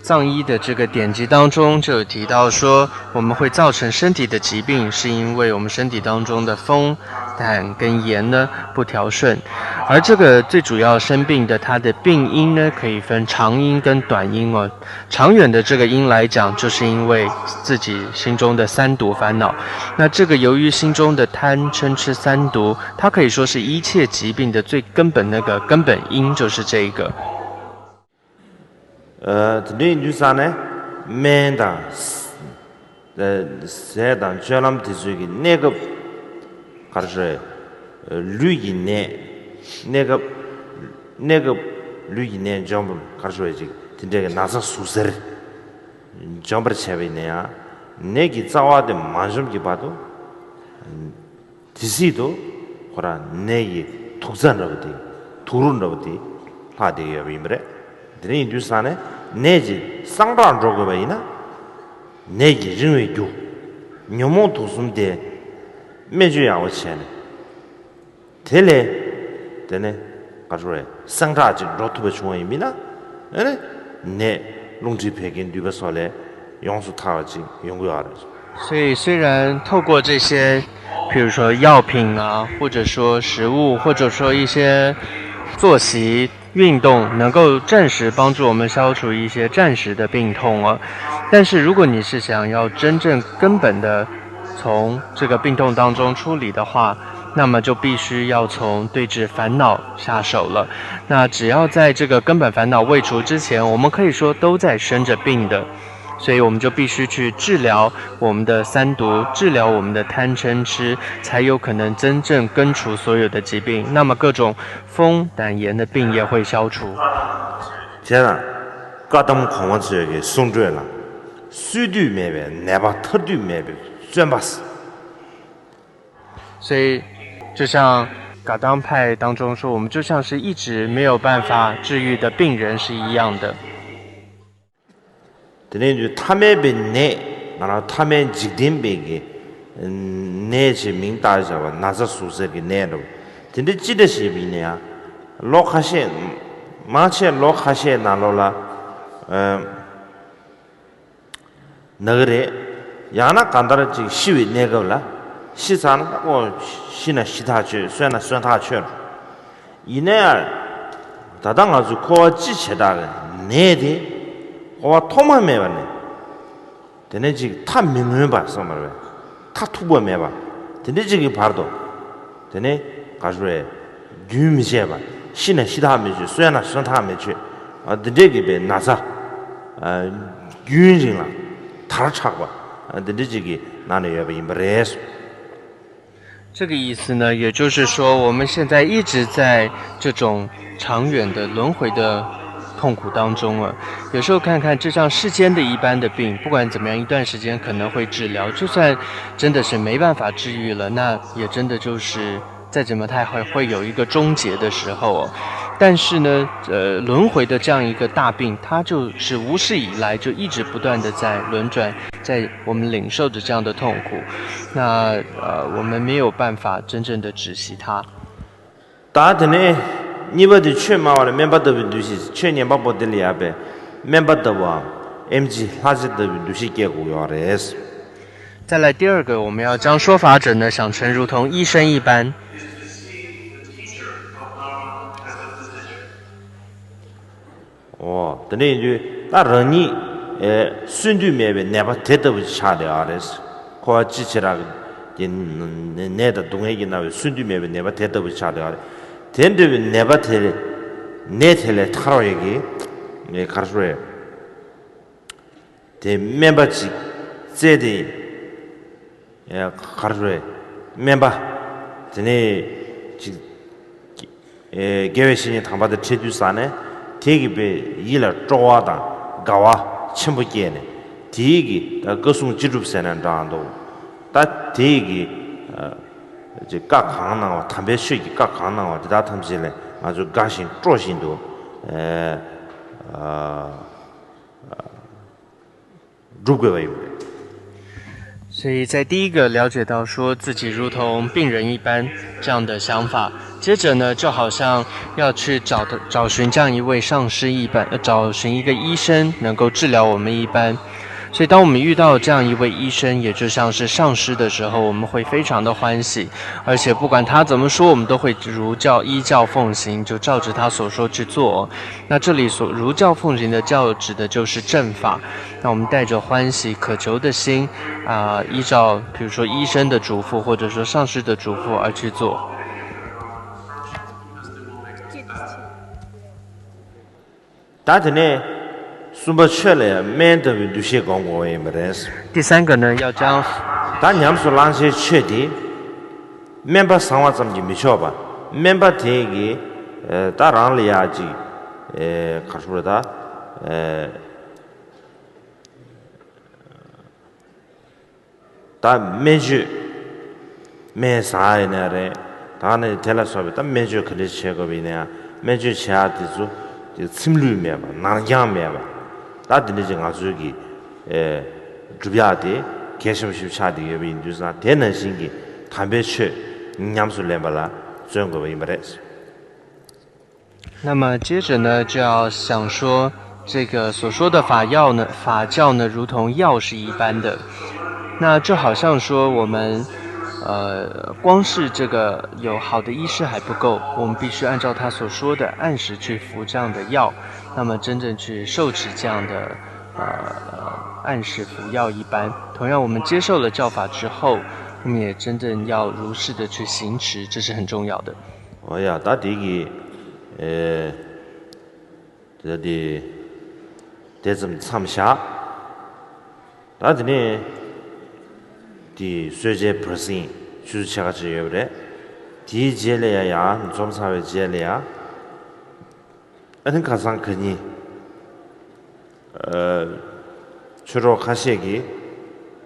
藏医的这个典籍当中就有提到说，我们会造成身体的疾病，是因为我们身体当中的风、胆跟盐呢不调顺。而这个最主要生病的，它的病因呢可以分长因跟短因哦。长远的这个因来讲，就是因为自己心中的三毒烦恼。那这个由于心中的贪嗔痴三毒，它可以说是一切疾病的最根本那个根本因，就是这一个。 today you sane menda sedan jalam tisugi nega karje luyine nega luyine jomb karje ji tindega nasa suser jomb chebine ya negi zawa de manjum gi bado tisido khora negi tuksan rabdi turun rabdi hade yabimre 드네 인두산에 내지 상반 조거바이나 내지認為교 녀모 도숨데 매주야고 체네 텔레 되네 가조래 상자지 로트베 중앙입니다 네 롱지 백인 뒤버설에 용수 타지 연구하러 所以虽然透过这些，比如说药品啊，或者说食物，或者说一些作息、运动，能够暂时帮助我们消除一些暂时的病痛啊，但是如果你是想要真正根本的从这个病痛当中出离的话，那么就必须要从对治烦恼下手了。那只要在这个根本烦恼未除之前，我们可以说都在生着病的。所以我们就必须去治疗我们的三毒，治疗我们的贪嗔痴，才有可能真正根除所有的疾病。那么各种风胆炎的病也会消除。接着，各种恐慌症给送转了，水对没呗，哪怕特对没呗，全把死。所以，就像噶当派当中说，我们就像是一直没有办法治愈的病人是一样的。等于他们被内，然后他们决定被给，内去明大着吧，拿着宿舍给内了。等于记得是比呢，老卡些，马切老卡些拿了，那个的，伢那干到了这个西北那个了，西山我现在西他去，算他去了，以那样，他当时靠机器大的内的。我他妈没完呢，等于这个他命运吧，什么的，他突破没吧，等于这个牌都，等于他说的，女没些吧，现在其他没去，虽然算他没去，啊，等这个被拿啥，女人了，他差吧，等于这个哪里也不没认识。这个意思呢，也就是说，我们现在一直在这种长远的轮回的痛苦当中了。有时候看看这像世间的一般的病，不管怎么样，一段时间可能会治疗，就算真的是没办法治愈了，那也真的就是再怎么它会有一个终结的时候哦。但是呢，轮回的这样一个大病，它就是无始以来就一直不断的在轮转，在我们领受着这样的痛苦。那我们没有办法真正的止息它。大的呢？你把的全马完了，免把的东西全年把不得了呗，免把的话 ，MG 垃圾的东西给我要的是。再来第二个，我们要将说法者呢想成如同医生一般。哦，等于就那人你孙对面呗，哪怕太多不差的啊的是，靠机器那个，那的东西那位孙对面呗，哪怕太多不差的啊的。天对面那把天，那天来他那个，你看说，天面把起，这的，看说，面把，这里，各位新人他把的车队上呢，这个被伊了抓的，搞啊，全部给呢，这个各种技术才能这样多，但这个这各行呢，特别学习各行呢，这他们起来啊，就个性、个性都，如果为。所以在第一个了解到说自己如同病人一般这样的想法，接着呢，就好像要去找寻这样一位上师一般，找寻一个医生能够治疗我们一般。所以当我们遇到这样一位医生，也就像是上师的时候，我们会非常的欢喜，而且不管他怎么说，我们都会依教奉行，就照着他所说去做。那这里所如教奉行的教指的就是正法，那我们带着欢喜渴求的心依照比如说医生的嘱咐或者说上师的嘱咐而去做。但是呢，说不出来，免得有些讲我也没认识。第三个呢，要将但你们说那些缺点，免把生活怎么就没晓吧？免把这个大让里啊就看出来的但没就没啥呢的，但呢听了说的，但没就肯定吃个别呢，没就吃的就。就侵略面吧，南疆面吧，那等于就俺说的，主要的，开什么学差的原因就是那天能性的，特别缺，你们说来不啦？中国没得。那么接着呢，就要想说这个所说的法教呢，如同药是一般的。那就好像说我们光是这个有好的医师还不够，我们必须按照他所说的按时去服这样的药，那么真正去受持这样的按时服药一般。同样，我们接受了教法之后，我们也真正要如实的去行持，这是很重要的。哦呀，大地个这的得怎么参下？大地呢？디 쇠제 퍼센 주차가 지여래 디 제레야 좀 사회 제레야 아는 가상 그니 주로 가시기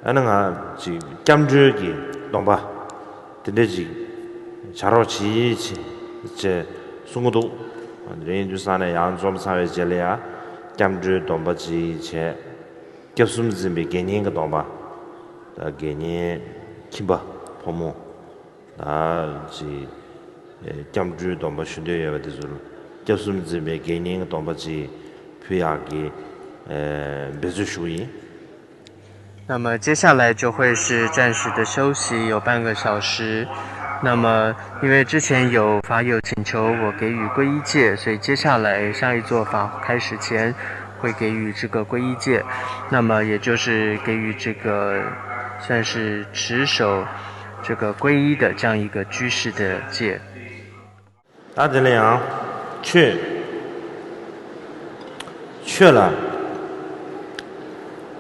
아는 지 깜주기 넘바 근데지 자로 지지 이제 송도 레인주산에 양좀 사회 제레야 깜주 넘바지 제 겹숨즈미 개념가 넘바 다 개념 김바 포모 다지 점주 넘바 신뢰해야 되죠. 겹숨즈미 개념 넘바지 표야기 배주수이 那么接下来就会是暂时的休息，有半个小时。那么因为之前有法友请求我给予皈依戒，所以接下来下一座法开始前会给予这个皈依戒，那么也就是给予这个算是持守这个皈依的这样一个居士的戒。大家俩去了，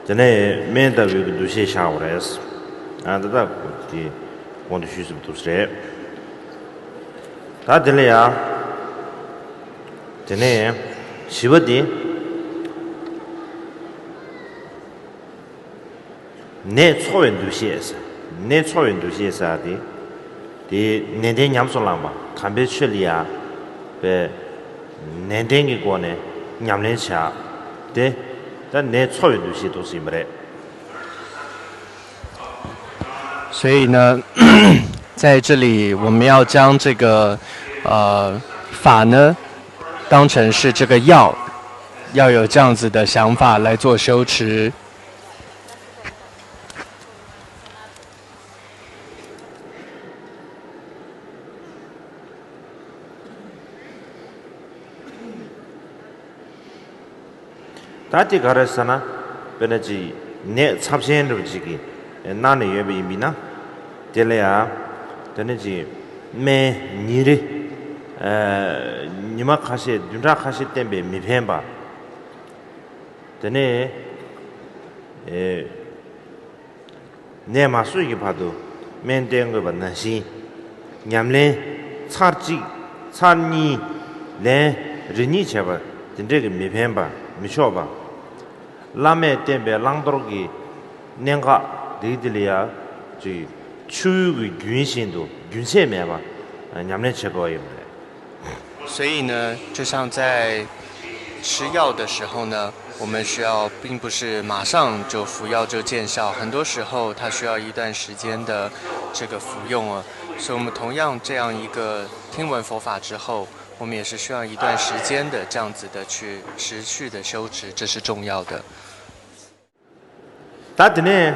真的没得有个东西下过来是，啊，这个的我的需求都是这，大家俩真的喜欢的。내 초연 도시에서 내 초연 도시에서 디 내대 냠솔랑바 담배 출리야 배 내댕이 거네 냠내차 내 초연 도시 도시 뭐래 所以呢在这里我们要将这个法呢当成是这个药，要有这样子的想法来做修持。다티 가르사나 베네지 내 참신으로 지기 나는 예비미나 텔레야 되는지 매 니리 니마 카시 둔라 카시 템베 미펜바 되네 내 마수기 봐도 맨된 거 봤나시 냠레 차지 찬니 내 르니 제바 된데 미펜바 미쇼바 라메 템베 랑도르기 nenga 데들이야 지 추의 균신도 균세매바 냠내 제거입니다. 所以呢，就像在吃药的时候呢，我们需要并不是马上就服药就见效，很多时候它需要一段时间的这个服用啊。所以我们同样这样一个听闻佛法之后，我们也是需要一段时间的这样子的去持续的修持，这是重要的。다드네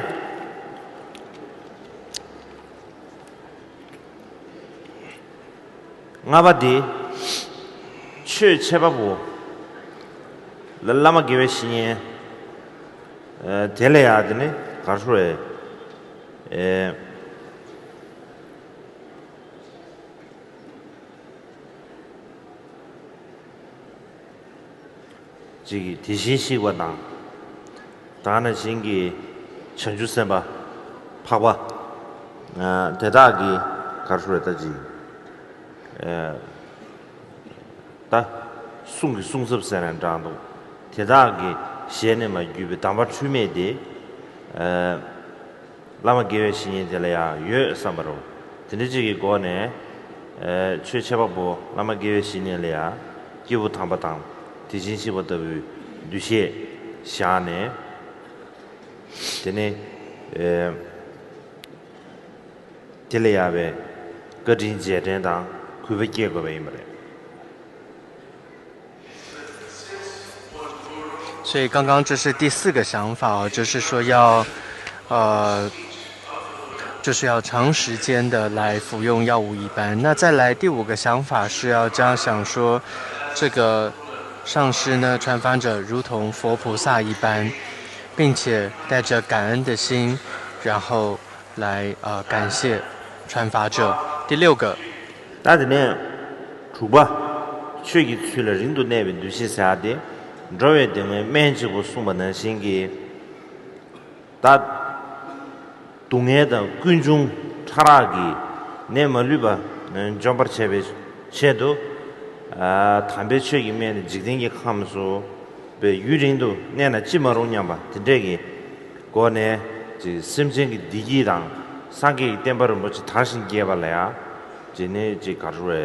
nga바디 최체바부 랄라마 기웨시니 텔레야드네 가르소에 지기 디신시과나 다는 신기 천주선바 파와 대다기 가르소에다지 다 숭습선한 장도 대다기 시에네마 유비 담바 추메디 라마 게웨 신이들이야 유 삼바로 드니지기 고네 최체바보 라마 게웨 신이들이야 기부 담바당 디진시부터 뉴시에 샤네 되네 텔레야베 거진제된당 구베게거베임레 所以刚刚这是第4个想法，就是说要就是要长时间的来服用药物一般。那再来第5个想法是要这样想说，这个上师呢，传法者如同佛菩萨一般，并且带着感恩的心，然后来感谢传法者。第6个，大家呢，主吧，去了人都那边都是啥的，这位的呢，面积我送不能先给，大东岸的观众查拉给，那么绿吧，讲把前边前头，谈别去里面的几天也看不说，被愚人都那基本容量吧，这个，过呢，这深圳的第一档。三个电报人不是谈心结巴了呀？今年这搞出来，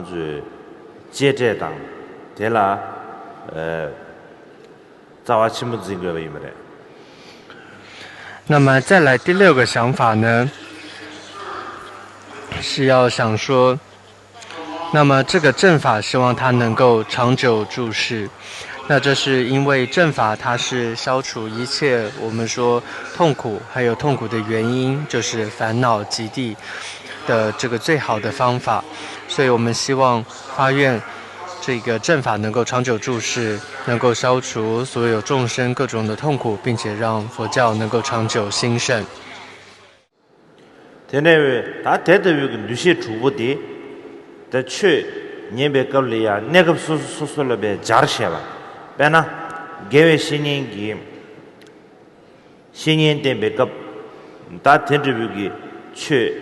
就接着当，对了，早晚起码这个为么的？那么再来第6个想法呢，是要想说，那么这个正法希望它能够长久住世。那这是因为正法它是消除一切我们说痛苦，还有痛苦的原因，就是烦恼极地的这个最好的方法。所以我们希望发愿这个正法能够长久住世，能够消除所有众生各种的痛苦，并且让佛教能够长久兴盛。现在他带的有个女性主播的，在去年别搞了呀，那个说了别加些吧。别呢，各位新年给新年点别个，大天这边给去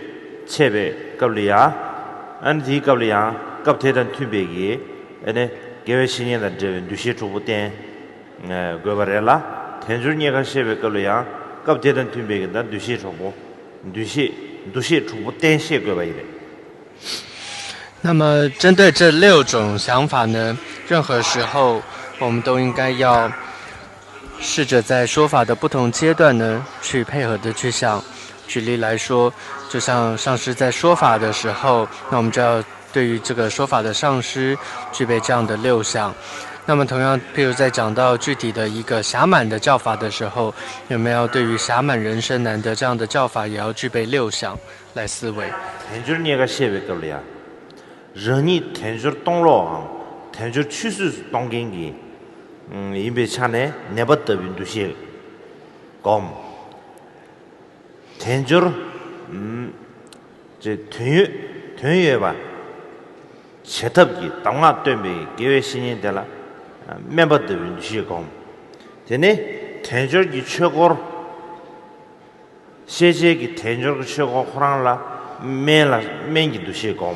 切别搞了呀，俺提搞了呀，搞天的推别给，呢，各位新年的这女性主播点，过不来了，天主年个些别搞了呀，搞天的推别给的女性主播，女性主播点些过不来。那么针对这6种想法呢，任何时候我们都应该要试着在说法的不同阶段呢，去配合的去想。举例来说，就像上师在说法的时候，那我们就要对于这个说法的上师具备这样的6项。那么同样，譬如在讲到具体的一个暇满的教法的时候，有没有对于暇满人生难得这样的教法，也要具备6项来思维。天主年个些别搞了呀，人你天主动了啊，天主趋势当给你。因为啥呢？你不得运动些，讲，天主，这团圆吧，切特的，当然对面几位新年的了，没不得运动些讲，这呢，天主的缺过，现在的天主的缺过忽然了，没运动些讲，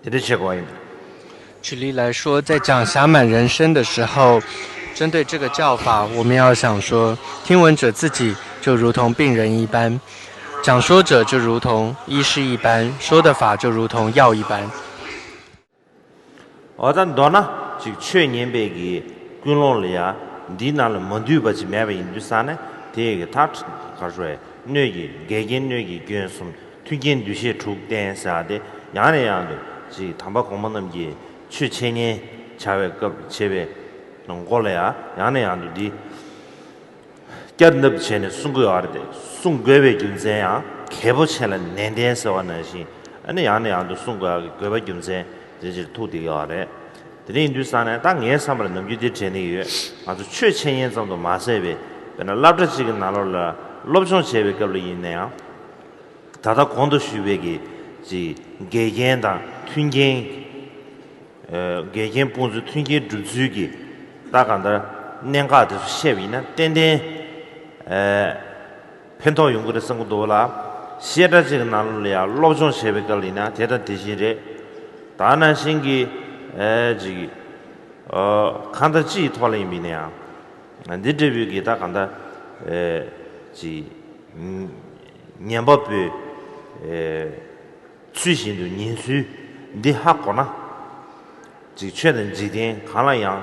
这的缺过应。举例来说，在讲暇满人生的时候，针对这个教法，我们要想说，听闻者自己就如同病人一般，讲说者就如同医师一般，说的法就如同药一般。咱多呢，就去年别个滚落了呀，你那了门对不起买不印度啥呢？第一个他说，那个改建那个捐送，推荐这些出点啥的，样的，是他把公们那么的。去前年前边弄过来呀，样的，叫那不钱的送过来的，送过来就这样，开不起来难点是话那些，那样都送过来，过来就这样，这就是土地要的。这里印度啥呢？当年上面那么就得钱的有，就去前年差不多马上呗，本来拉着几个拿了，6种钱呗，搞了一年，他光都需要给是改建的推荐。改建帮助推荐住宿的，大概的年假都是协会呢，点偏套用过的生活多了，现在这个哪路了呀？6种协会搞的呢，这个提醒的，当然新的这个看到自己拖了一边呢，你这边给他看到这年报表最新的年数，你还过呢？这确认这点看了样，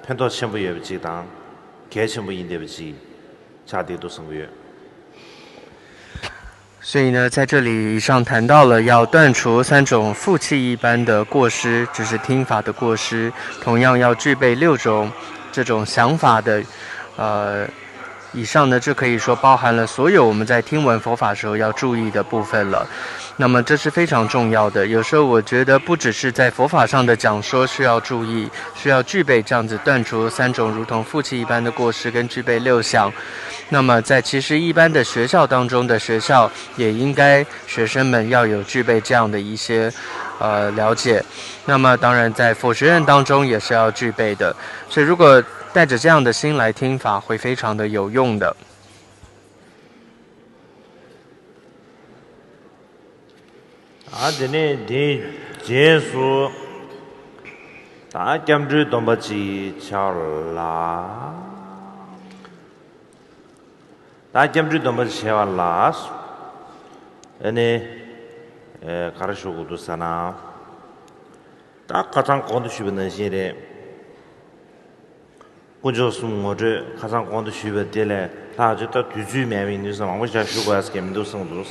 偏到全部也不记当，该全部应对不起，家庭都生活。所以呢，在这里以上谈到了要断除3种负气一般的过失，只是听法的过失，同样要具备6种这种想法的以上呢，这可以说包含了所有我们在听闻佛法时候要注意的部分了。那么这是非常重要的。有时候我觉得不只是在佛法上的讲说需要注意，需要具备这样子断除3种如同负气一般的过失，跟具备6项。那么在其实一般的学校当中的学校，也应该学生们要有具备这样的一些了解。那么当然在佛学院当中也是要具备的。所以如果带着这样的心来听法，会非常的有用的。dine di jesu ta kyamdru dombachi chala ta kyamdru dombachi chala ene karashoku du sana ta katang kondu shubana shire kunjo sumore katang kondu shubadele ta jeta tuju mewi ni sama wo ja shugo aske mendo songdos。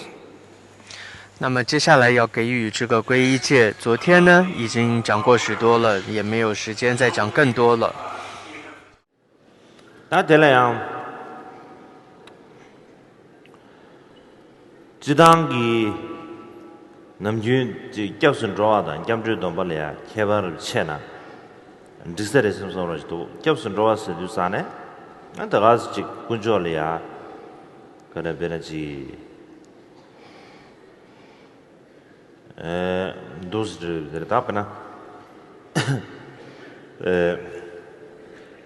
那么接下来要给予这个皈依戒，昨天呢已经讲过许多了，也没有时间再讲更多了。那对了呀，这当个南军就教训着的，讲这东北来，开发了钱呢，这些人什么了都教训着是就啥呢？那这个是这工作了呀，可能别人是。都是这大不呢？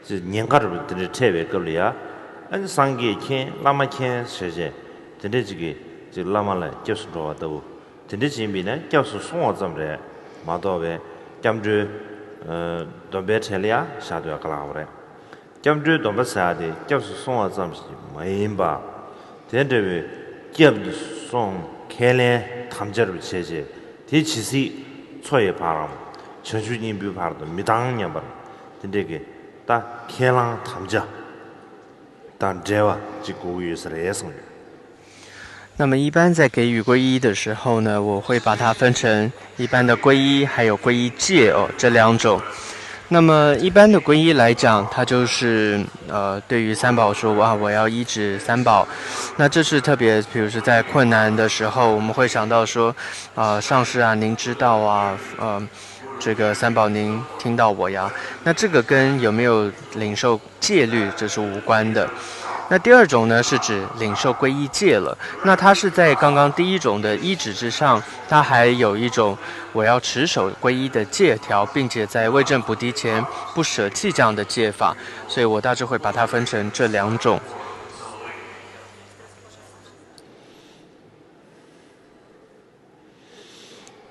这年卡儿的特别高了呀。俺上个天拉玛天学习，真的这拉玛来就是说都，真的这边呢就是送我怎么的，马到呗，讲着东北车里啊，下头要干啥的？讲着东北啥的，就是送我怎么没吧？真的呗，讲着送开来他们家的学习。这其实错也怕了，程序员不怕的，没当年吧，真这个，但开朗他们家，但这话这个月是来生的。那么一般在给予皈依的时候呢，我会把它分成一般的皈依还有皈依戒这2种。那么一般的皈依来讲，它就是对于三宝说我要依止三宝。那这是特别，比如说在困难的时候，我们会想到说，上师啊，您知道啊，这个三宝您听到我呀。那这个跟有没有领受戒律这是无关的。那第2种呢，是指领受皈依戒了。那它是在刚刚第1种的依止之上，它还有一种我要持守皈依的戒条，并且在位证菩提前不舍弃这样的戒法。所以我大致会把它分成这2种。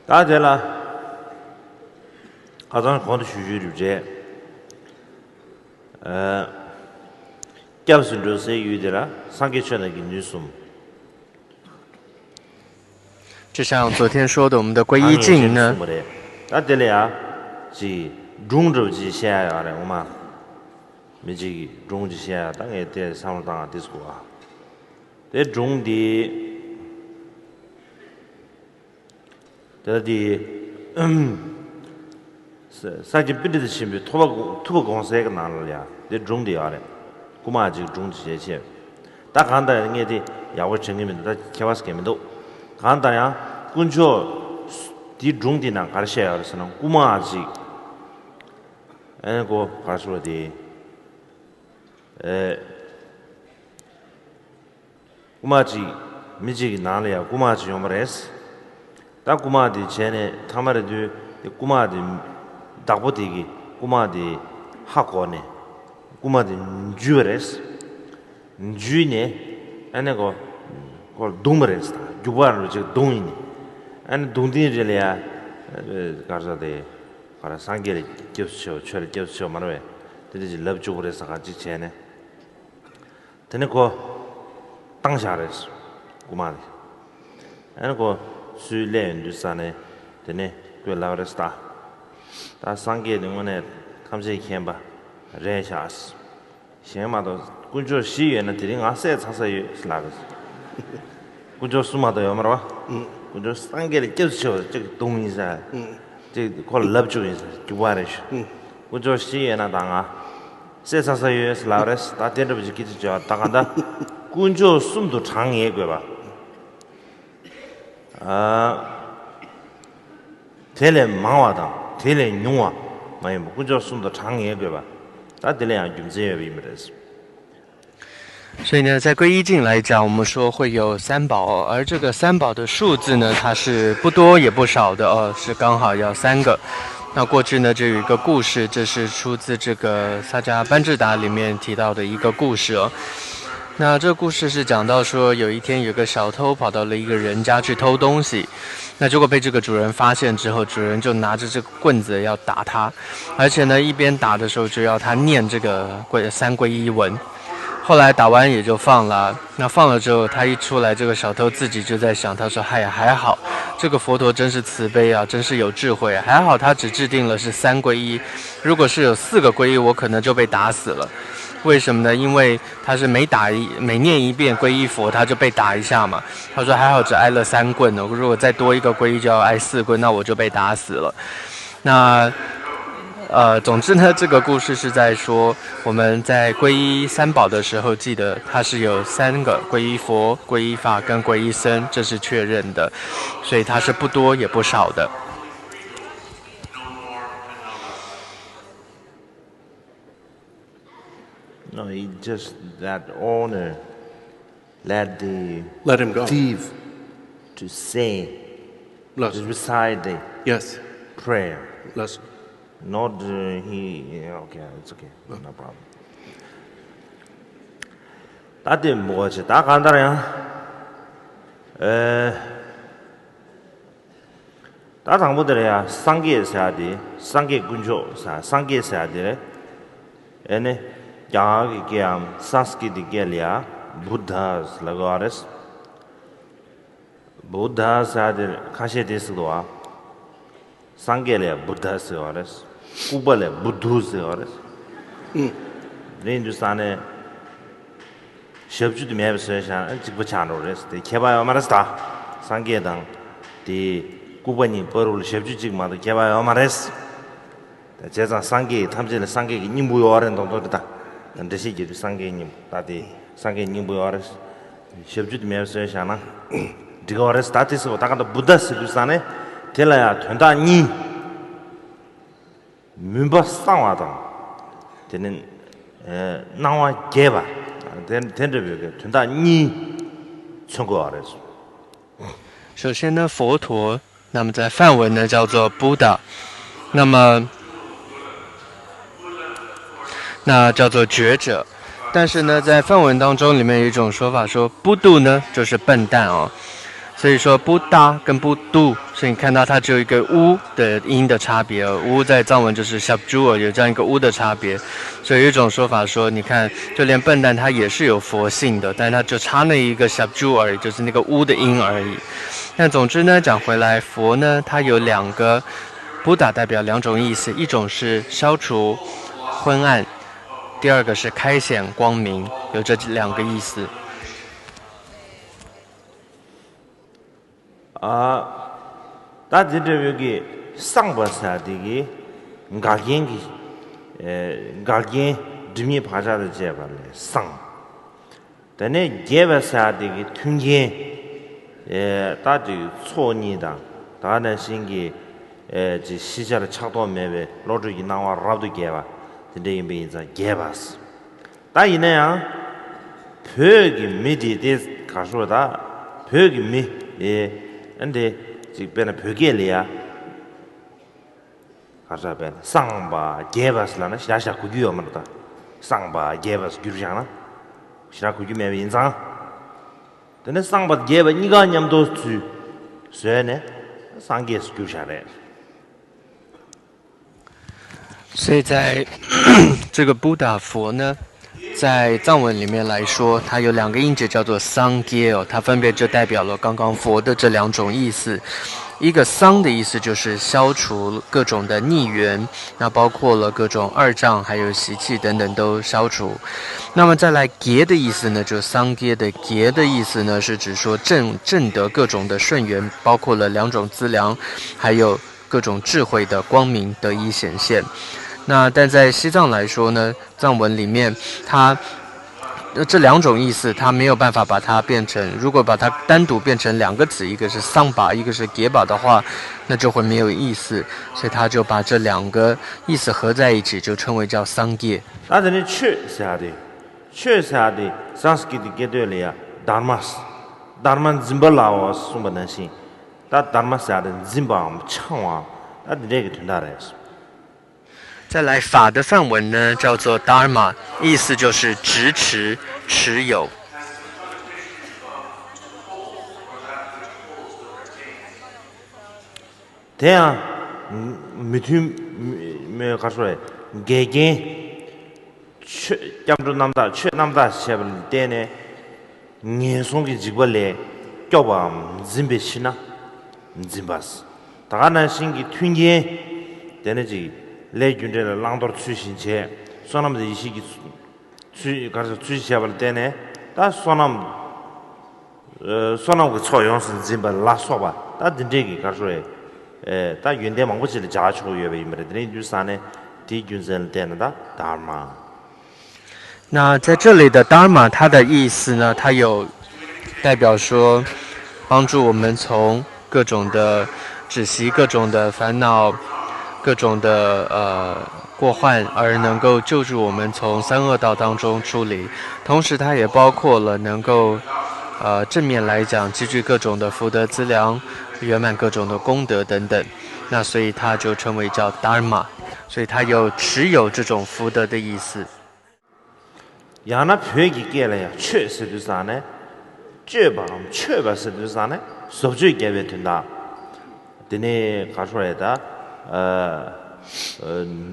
大家了，好像讲的虚虚的这，教训就是有的了，上个圈的给女生。就像昨天说的，我们的皈依境呢，那这里啊，是中州之下呀的，我们没这个中之下，当然在上面当的说啊，在中的，这的，是上个别的前面土巴公司一个拿了呀，在中的啊的。古马就中之些，但看到人家的也会城里面的，开发是根本都看到呀，工作的中的呢，还是些的是呢，古马是，个还说的，古马是没这个哪里呀？古马是用不来是，但古马的钱呢，他们的就古马的大部的个古马的哈国呢。古马的女人是，女呢，那个东北人是，就玩了这个东呢，东的这里啊，搞啥的，搞了上个的就是去了就是嘛了，这是老旧的啥之前呢，他那个当下的是，古马的，那个是练就是啥呢，他呢，给老的是打，打上个的我呢，他们这一天吧。人下是，现嘛都工作西园呢，这里俺3场是哪个？工作数码都有嘛了吧？工作3个的就是这个东西噻，这可能老久意思就玩的去。工作西园呢，当啊， 세사사요 슬라레스 다 데르비지 기지죠 다간다 군조 숨도 장애 거봐 텔레 망와다 텔레 용와 많이 군조 숨도 장애 거봐 다 텔레야 좀제여 비면서 所以呢，在皈依境来讲，我们说会有三宝，而这个三宝的数字呢，它是不多也不少的哦，是刚好要3个。那过去呢，这有一个故事，这是出自这个萨迦班智达里面提到的一个故事哦。那这个故事是讲到说，有一天有个小偷跑到了一个人家去偷东西，那结果被这个主人发现之后，主人就拿着这个棍子要打他，而且呢，一边打的时候就要他念这个三皈依文。后来打完也就放了，那放了之后，他一出来，这个小偷自己就在想，他说：“嗨呀，还好，这个佛陀真是慈悲啊，真是有智慧啊，还好他只制定了是3皈依，如果是有4个皈依，我可能就被打死了。为什么呢？因为他是每念一遍皈依佛，他就被打一下嘛。他说还好只挨了3棍呢，如果再多一个皈依就要挨4棍，那我就被打死了。那。”总之呢，这个故事是在说我们在皈依三宝的时候，记得它是有3个：皈依佛、皈依法跟皈依僧，这是确认的，所以它是不多也不少的。No, he just that owner let him go. thief to say, Bless. to recite the Yes. prayer. Bless. Not okay, it's okay, no problem. 다들 뭐지? 다 간다냐? 다 당부들이야. 상계 있어야 돼. 상계 군조, 상계 있어야 돼. 얘네 야기 게암 산스키디 게리아 부다스 라고아레스. 부다스 아들 카셰데스도 와. 상계래 부다스 와레스. 쿠발에 부두스 와레스. 렌주산에 셔브주도 매버서샤 직부차노레스. 개바요 말았다. 상계당 디 쿠바니 버를 셔브주직마도 개바요 말했어. 제자 상계 탐지는 상계기 님부요 와렌 동도다. 근데 시기도 상계님 다디 상계 님부요 와레스. 셔브주도 매버서샤나. 디가 와레스 다티스 다간도 부다스 구산에 텔라야 된다니 민바 상와다 되는 나와 개바 된다비게 된다니 청구 알아서 首先呢，佛陀，那么在梵文呢叫做 Buddha， 那叫做觉者。但是呢，在梵文当中里面有一种说法说，不度呢就是笨蛋哦。所以说不达跟不度，所以你看到它只有一个乌的音的差别，乌在藏文就是小猪，有这样一个乌的差别。所以有一种说法说，你看就连笨蛋它也是有佛性的，但它就差那一个小猪而已，就是那个乌的音而已。但总之呢，讲回来，佛呢它有2个，布达代表2种意思，一种是消除昏暗，第2个是开显光明，有这2个意思。다들 여기 상바사디기 가겐기 가겐 드미 바자를 제발래 상 근데 제바사디기 퉁게 다들 초니다 다는 신기 지 시절 차도 매베 로드기 나와 라도 게바 근데 이메자 게바스 다 이내야 벽이 미디데 가서다 벽이 미 근데 지금 벽에리야 가자변 상바 게바스라나 시라샤 구규어 말다 상바 게바스 규르잖아 시라 구규면 인상 근데 상바 게바 니가 냠도 주 쇠네 상게스 규샤래 所以在这个布达佛呢，在藏文里面来说，它有2个音节叫做桑耶哦，它分别就代表了刚刚佛的这2种意思。一个桑的意思就是消除各种的逆缘，那包括了各种2障还有习气等等都消除。那么再来劫的意思呢，就桑耶的劫的意思呢，是指说证得各种的顺缘，包括了2种资粮，还有各种智慧的光明得以显现。那但在西藏来说呢，藏文里面它这两种意思，它没有办法把它变成，如果把它单独变成两个词，一个是桑巴，一个是给巴的话，那就会没有意思，所以他就把这两个意思合在一起，就称为叫桑给。那这里缺啥的？缺啥的？桑斯基的给对了呀，dharma 怎么拉我送不能行？但 dharma 啥的怎么唱啊？那这个挺大的。再来法的梵文呢，叫做 dharma， 意思就是执持、持有。对啊，没听没有看出来，给缺要不那么大，缺那么大下不对呢？你送给几个来，叫吧，真别去呢，真巴是。大家呢，先给推荐，在那几。来军这朗多出行前，说那么一些个出，刚才出下不了的呢，但说那么说那个草样是真把拉说吧，但这个刚说但原来忙不起来家畜也为么的，那就是啥呢？第一军人的那个dharma。那在这里的 dharma， 它的意思呢，它有代表说帮助我们从各种的止息各种的烦恼。各种的过患，而能够救助我们从三恶道当中出离。同时，它也包括了能够正面来讲，积聚各种的福德资粮，圆满各种的功德等等。那所以它就称为叫 dharma， 所以它有持有这种福德的意思。让那표기给了呀，确实就是啥呢？确吧是就是啥呢？手续给别听到，的呢看出来的。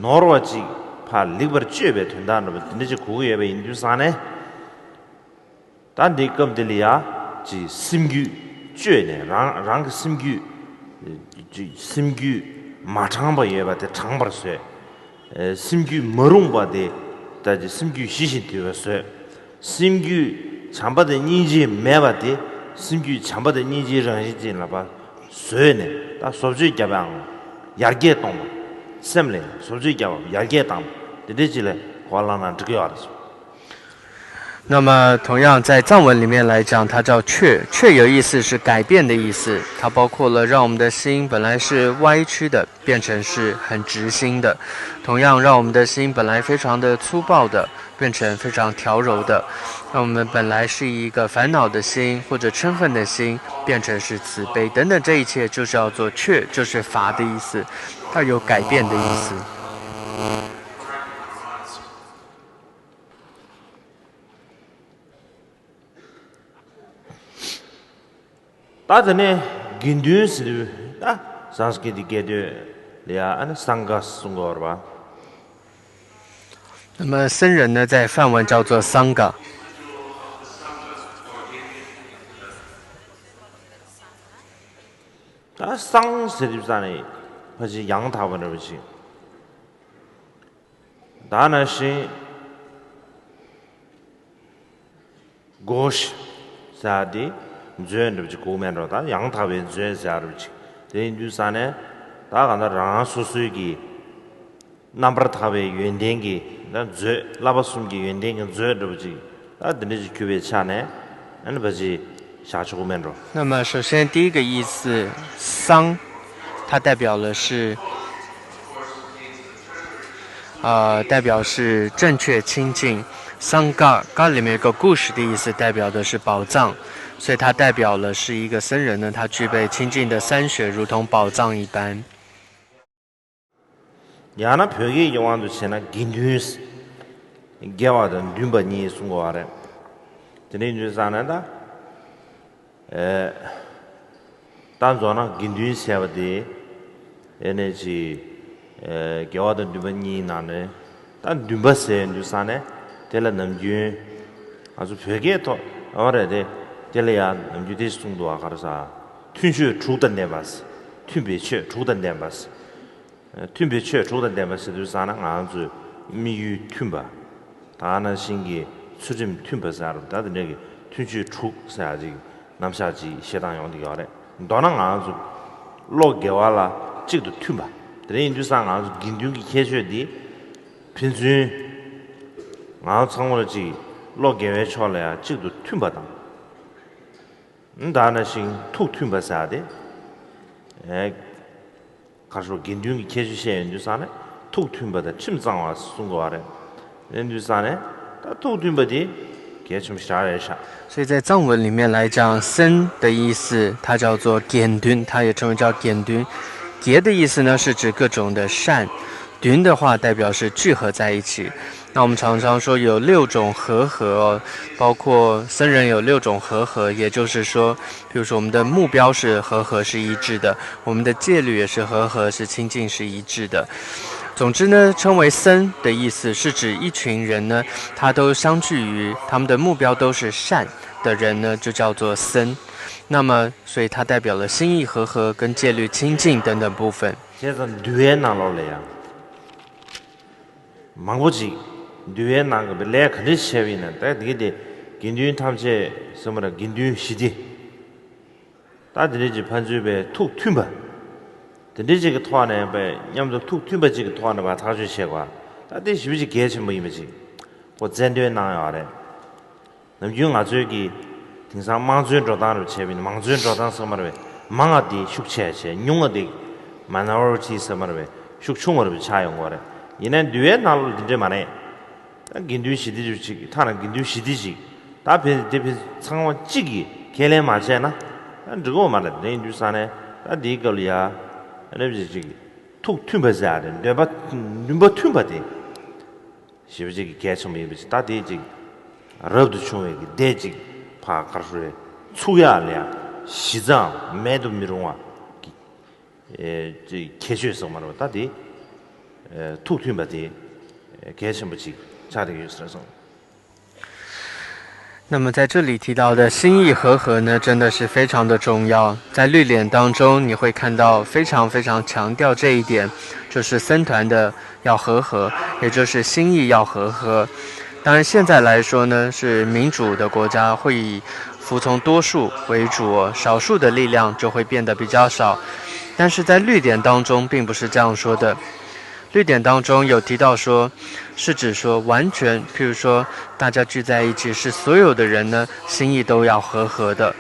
노르웨지 파 리버 쥐베 된다는 거 근데 그거에 왜 인도산에 단디 검들이야 지 심규 쥐네 랑 심규 지 심규 마창바 예바데 창버스 심규 머롱바데 다지 심규 시신 되었어 심규 잠바데 니지 매바데 심규 잠바데 니지 정신이나 봐 쇠네 다 소주 개방 yarge tong semle soji gya yarge tang de ji le hwa lang这个样子。那么同样在藏文里面来讲，它叫确有意思是改变的意思，它包括了让我们的心本来是歪曲的变成是很直心的，同样让我们的心本来非常的粗暴的变成非常调柔的，让我们本来是一个烦恼的心或者嗔恨的心变成是慈悲等等，这一切就是叫做确，就是法的意思，它有改变的意思。大家呢，根据是啊，上次给的给的，俩安三个送过吧。那么僧人呢，在梵文叫做桑嘎。那桑是就是啥呢？还是羊塔文的东西？当然是gosh啥的。주연 좀 고면로다 양탑에 주연 자르지 대인주산에 다 간다 랑 소수기 넘버 탑에 연den기 나주 라바숨기 연den기 주르지 다 드네지 교회 차네 아니 버지 샤추고면로 那么首先第一个意思桑它代表了是代表是正确清净桑嘎嘎里面有个故事的意思代表的是宝藏所以它代表了是一个僧人呢，他具备清净的三学，如同宝藏一般。야나 벽에 영화도 세나 긴뉴스 개와든 륜바니 송고아래. 드네뉴스 안한다. 단조나 긴뉴스 해버디 에너지 개와든 륜바니 나네. 단 륜바세 뉴스안에 텔라 남주 아주 벽에 또 어래데 텔레야 남주디 송도 아가르사 튠슈 주던데바스 튠베체 주던데바스 튠베체 주던데바스 두사나 아주 미유 튠바 다나 신기 수짐 튠바사로 다들 여기 튠슈 주사지 남샤지 시당용디 가래 너는 아주 로게와라 찍도 튠바 드레인 두상 아주 긴중기 해줘디 핀준 아 창원지 로게외 쳐라야 지도 튠바다 다나신 툭 튠바사데 에 가서 긴중이 계주시에 연주사네 툭 튠바다 침상와 송거아래 연주사네 툭 튠바디 所以在藏文里面来讲，森的意思它叫做简敦，它也称为叫简敦。结的意思呢是指各种的善，敦的话代表是聚合在一起。那我们常常说有6种和合哦，包括僧人有6种和合，也就是说，比如说我们的目标是和合是一致的，我们的戒律也是和合是清净是一致的。总之呢，称为僧的意思是指一群人呢，他都相聚于他们的目标都是善的人呢，就叫做僧。那么，所以它代表了心意和合跟戒律清净等等部分。现在对哪老了呀？忙不起，对哪个来肯定切为呢？但这个的，根据他们这什么的，根据实际，大家的就判断呗，突突吧。근데这个团呢，呗，냠도 툭 튀바这个团呢吧，他就写过，但这是不是给什么意思？我针对哪样的？那么用啊这个，平常忙着做当的前面，忙着做当什么的呗？忙啊的熟切切，用啊的，慢慢儿去什么的呗？熟冲我的差用过的，因为对哪路真正嘛呢？那根据实际就去，他那根据实际去，大片这片长我几个，开来嘛些呢？那这个嘛的，那就啥呢？那第一个里啊。那不是这个，突不是啊的，对吧？你不突不的，是不是这个改什么也不是？大地这个，热的冲那个，带这个，怕卡出来，出呀了，西藏买都没用啊，这开学什么的，大地，突不的，改什么去？差这个是什么？那么在这里提到的心意和合呢，真的是非常的重要。在律典当中，你会看到非常非常强调这一点，就是僧团的要和合，也就是心意要和合。当然，现在来说呢，是民主的国家，会以服从多数为主，少数的力量就会变得比较少。但是在律典当中，并不是这样说的。律典当中有提到说，是指说完全，譬如说大家聚在一起，是所有的人呢心意都要和合的，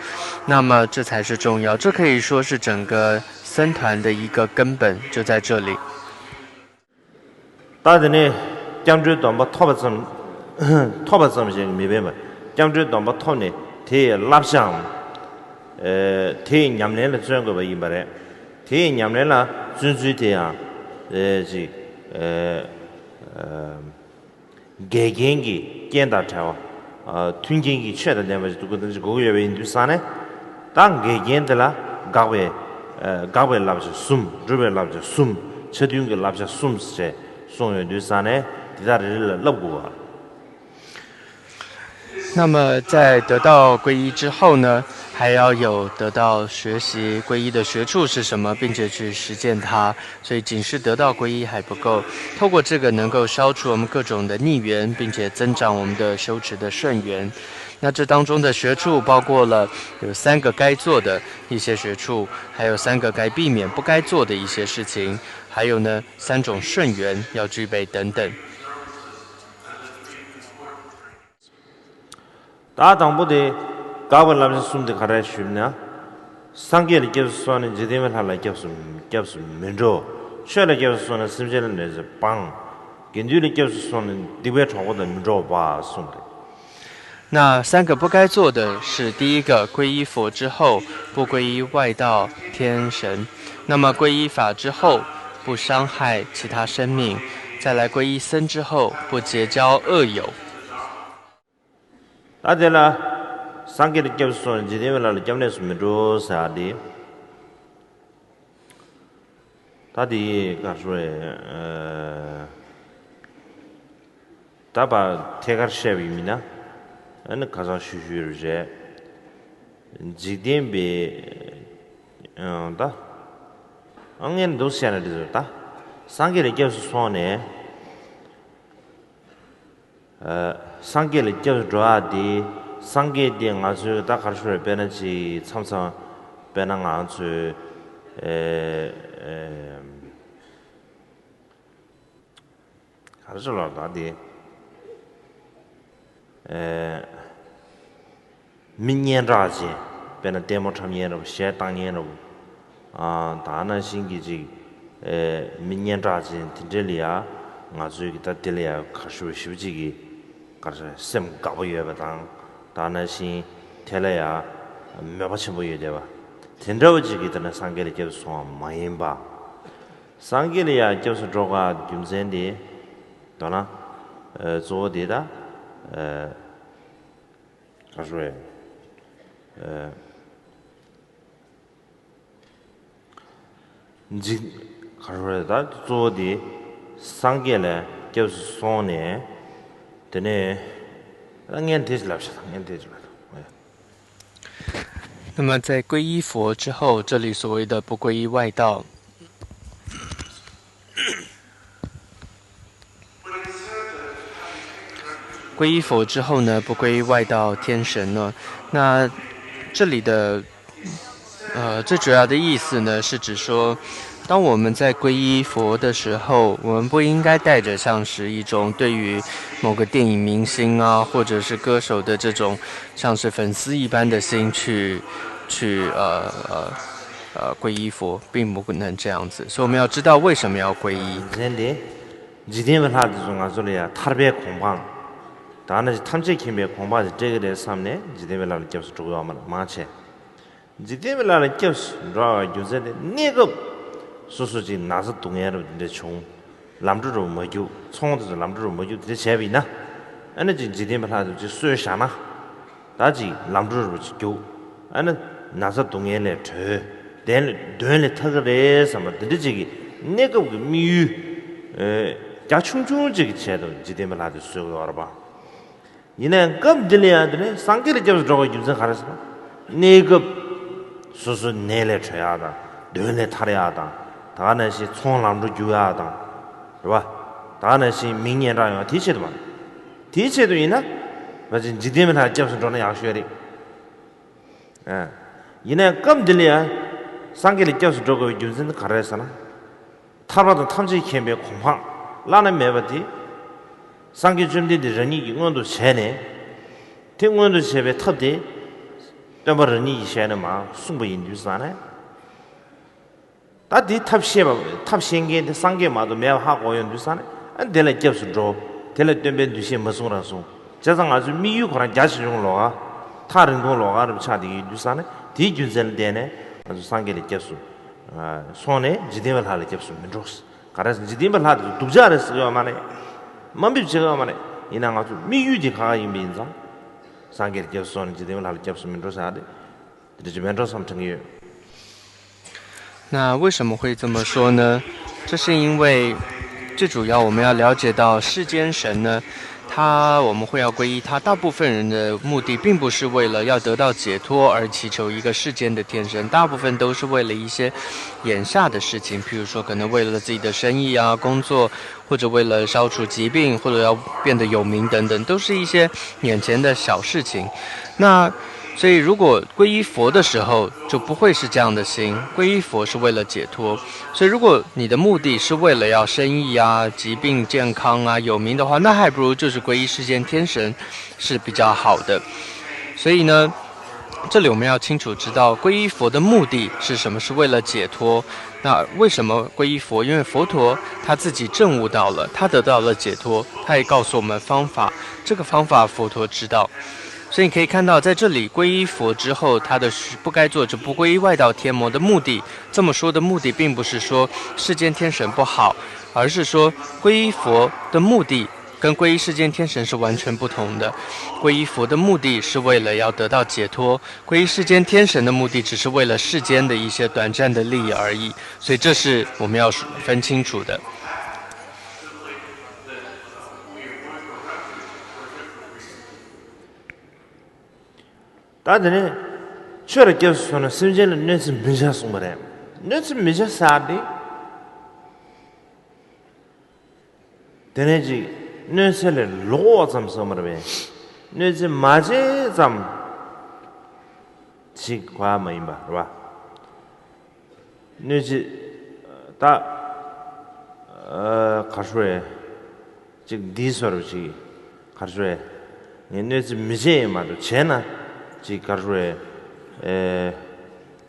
那么这才是重要。这可以说是整个僧团的一个根本，就在这里。大家呢，将军短把拖把怎么些没办法，将军短把拖呢，他拉上，他娘来了这个吧一般的，他娘来了尊重的啊，是。개개인기 깬다 차와 튕긴기 쳐다 내면 누구든지 거기에 왜 인도산에 당 개개인들아 가베 라브지 숨 주베 라브지 숨 쳐둥게 라브지 숨세 송여 인도산에 디다를 럽고 那么在得到皈依之后呢，还要有得到学习皈依的学处是什么，并且去实践它。所以仅是得到皈依还不够，透过这个能够消除我们各种的逆缘，并且增长我们的修持的顺缘。那这当中的学处包括了有3个该做的一些学处，还有3个该避免不该做的一些事情，还有呢3种顺缘要具备等等。다당보데 가벌람스 숨데 가라 쉬냐 상계를 겹수는 제대면 할라 겹수 민조 셔라 겹수는 심제는 내서 빵 견주를 겹수는 디베 trou고的 민조 봐送的那3个不该做的是第一个皈依佛之后不皈依外道天神，那么皈依法之后不伤害其他生命，再来皈依僧之后不结交恶友。다들라 상계를 겹수는 제대면 할라 겹내서 민조 사디 다디 가르에 다바 테가르셰비미나 안 가서 슈슈르제 지뎀베 다 angin dosiana dizota sangele kyos sone sangele kyos droa di sangge de nga su da kharshur benachi chamsa bena nga su 가르쳐라 다디 민년라지 배는 데모 참여로 셰 당년로 다나 신기지 민년라지 딘들이야 아주 기타 딜이야 가수 쉽지기 가서 셈 가보여봐당 다나 신 텔레야 몇바치 보여줘봐 딘저지기들은 상계를 계속 마인바 상계리야 계속 저가 김센디 도나 조디다 가수에 가르다 조디 상계래 계속 손에 되네 당연 되질랍시다 당연 되질랍 那么在皈依佛之后，这里所谓的不皈依外道，皈依佛之后呢，不皈依外道天神呢，那这里的最主要的意思呢，是指说，当我们在皈依佛的时候，我们不应该带着像是一种对于某个电影明星啊，或者是歌手的这种像是粉丝一般的心去皈依佛，并不能这样子。所以我们要知道为什么要皈依。 지대면 하드 중아 소리야 탈배 공방 다는 탐지 kim에 공방이 되게 삼네 지대면을 겹스 주고 아마 마체 지대면을 겹스 라 유저데 네가 소소지 나서 동해로 근데 총 남주로 뭐죠 총도 남주로 뭐죠 되게 재비나 아니 지대면 하드 지 수여샤나 다지 남주로 지교 아니 나서 동해에 되는 타그레서 뭐 되지기 네가 미유 자충충지기 제도 지대면 아주 쓰고 알아봐 이는 깜들이야들이 상계를 잡아서 저거 윤선 가르쳐 네가 수수 내래 쳐야 하다 뇌내 타려야 하다 다는 시 총람도 줘야 하다 그봐 다는 시 민년라요 디체도 만 디체도 이나 맞지 지대면 할 잡아서 저는 약수열이 이는 깜들이야 상계를 잡아서 저거 윤선 가르쳐나 타라도 탐지 캠에 공황 라는 매버디 상기 준비의人이 응원도 세네 대응원도 세배 탑대 담버르니 이세는 막 승부인 뉴스하네 다디 탑시에 탑시행게 상계마도 매하고 연 뉴스하네 안 될래 접수 줘 될래 덤베 뉴스에 무슨라서 자상 아주 미유 거란 자시 중로가 다른 거로가 차디 뉴스하네 디준전 되네 아주 상계를 접수 손에 지대를 할 접수 민족스 가라서 지대를 하도 두자를 쓰고 말해 맘비 제가 말해 이나 아주 미유지 가이 민자 상계를 접수는 지대를 할 접수 민족스 하데这边这什么成语那为什么会这么说呢？这是因为最主要我们要了解到世间神呢，我们会要皈依他，大部分人的目的并不是为了要得到解脱而祈求一个世间的天神，大部分都是为了一些眼下的事情，譬如说可能为了自己的生意啊、工作，或者为了消除疾病，或者要变得有名等等，都是一些眼前的小事情。所以如果皈依佛的时候就不会是这样的心，皈依佛是为了解脱。所以如果你的目的是为了要生意啊、疾病健康啊、有名的话，那还不如就是皈依世间天神是比较好的。所以呢，这里我们要清楚知道皈依佛的目的是什么，是为了解脱。那为什么皈依佛？因为佛陀他自己证悟到了，他得到了解脱，他也告诉我们方法，这个方法佛陀知道。所以你可以看到，在这里皈依佛之后，他的不该做这不皈依外道天魔的目的，这么说的目的并不是说世间天神不好，而是说皈依佛的目的跟皈依世间天神是完全不同的。皈依佛的目的是为了要得到解脱，皈依世间天神的目的只是为了世间的一些短暂的利益而已。所以这是我们要分清楚的。다들 저렇게 해서는 심지어는 뇌스 미자스 말해 뇌스 미자사디 되네지 뇌스를 로좀 섬으래 뇌스 마제 잠 지과 뭐임바 봐 뇌스 다 가수에 지금 디서로지 가르래 얘네지 미제마도 제나 지 가르래 에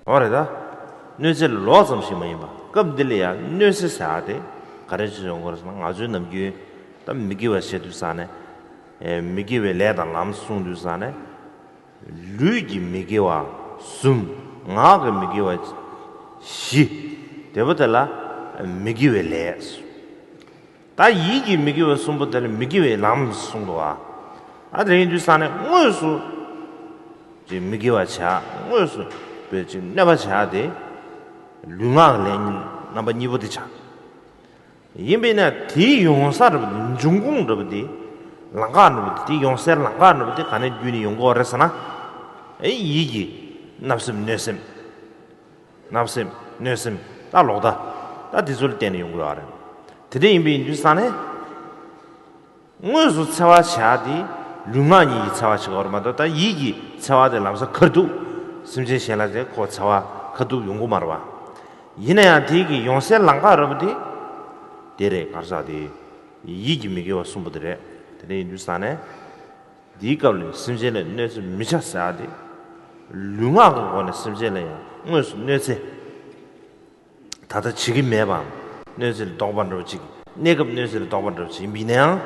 어레다 뇌지 로좀시 뭐이마 겁들이야 뇌스 사데 가르치는 거는 아주 남기 땀 미기와 셰두사네 에 미기와 레다 람송두사네 루기 미기와 숨 나가 미기와 시 대보달라 미기와 레스 다 이기 미기와 숨보다를 미기와 람송도와 아들 인주사네 뭐수 지 미기와 차 뭐수 베지 내가 차데 룽아 렌 넘버 2부터 차 임베나 디 용사르 중공르디 랑가르 디 용사 랑가르 가네 주니 용고르스나 에이 이기 납심 뇌심 다 로다 다 디졸 때는 용고하래 드데 임베 인주사네 무슨 차와 차디 룽아니 차와 치고르마도 다 이기 차와들 남서 거두 심제 셴라제 고 차와 거두 용고 말와 이내야 디기 용세 랑가르디 데레 가르사디 이기 미게와 숨부들에 데레 인주사네 디가블 심제레 뇌스 미샤사디 룽아가 거네 심제레 무슨 뇌세 다들 지금 매밤 뇌스를 도반으로 지기 내급 뇌스를 도반으로 지기 미네야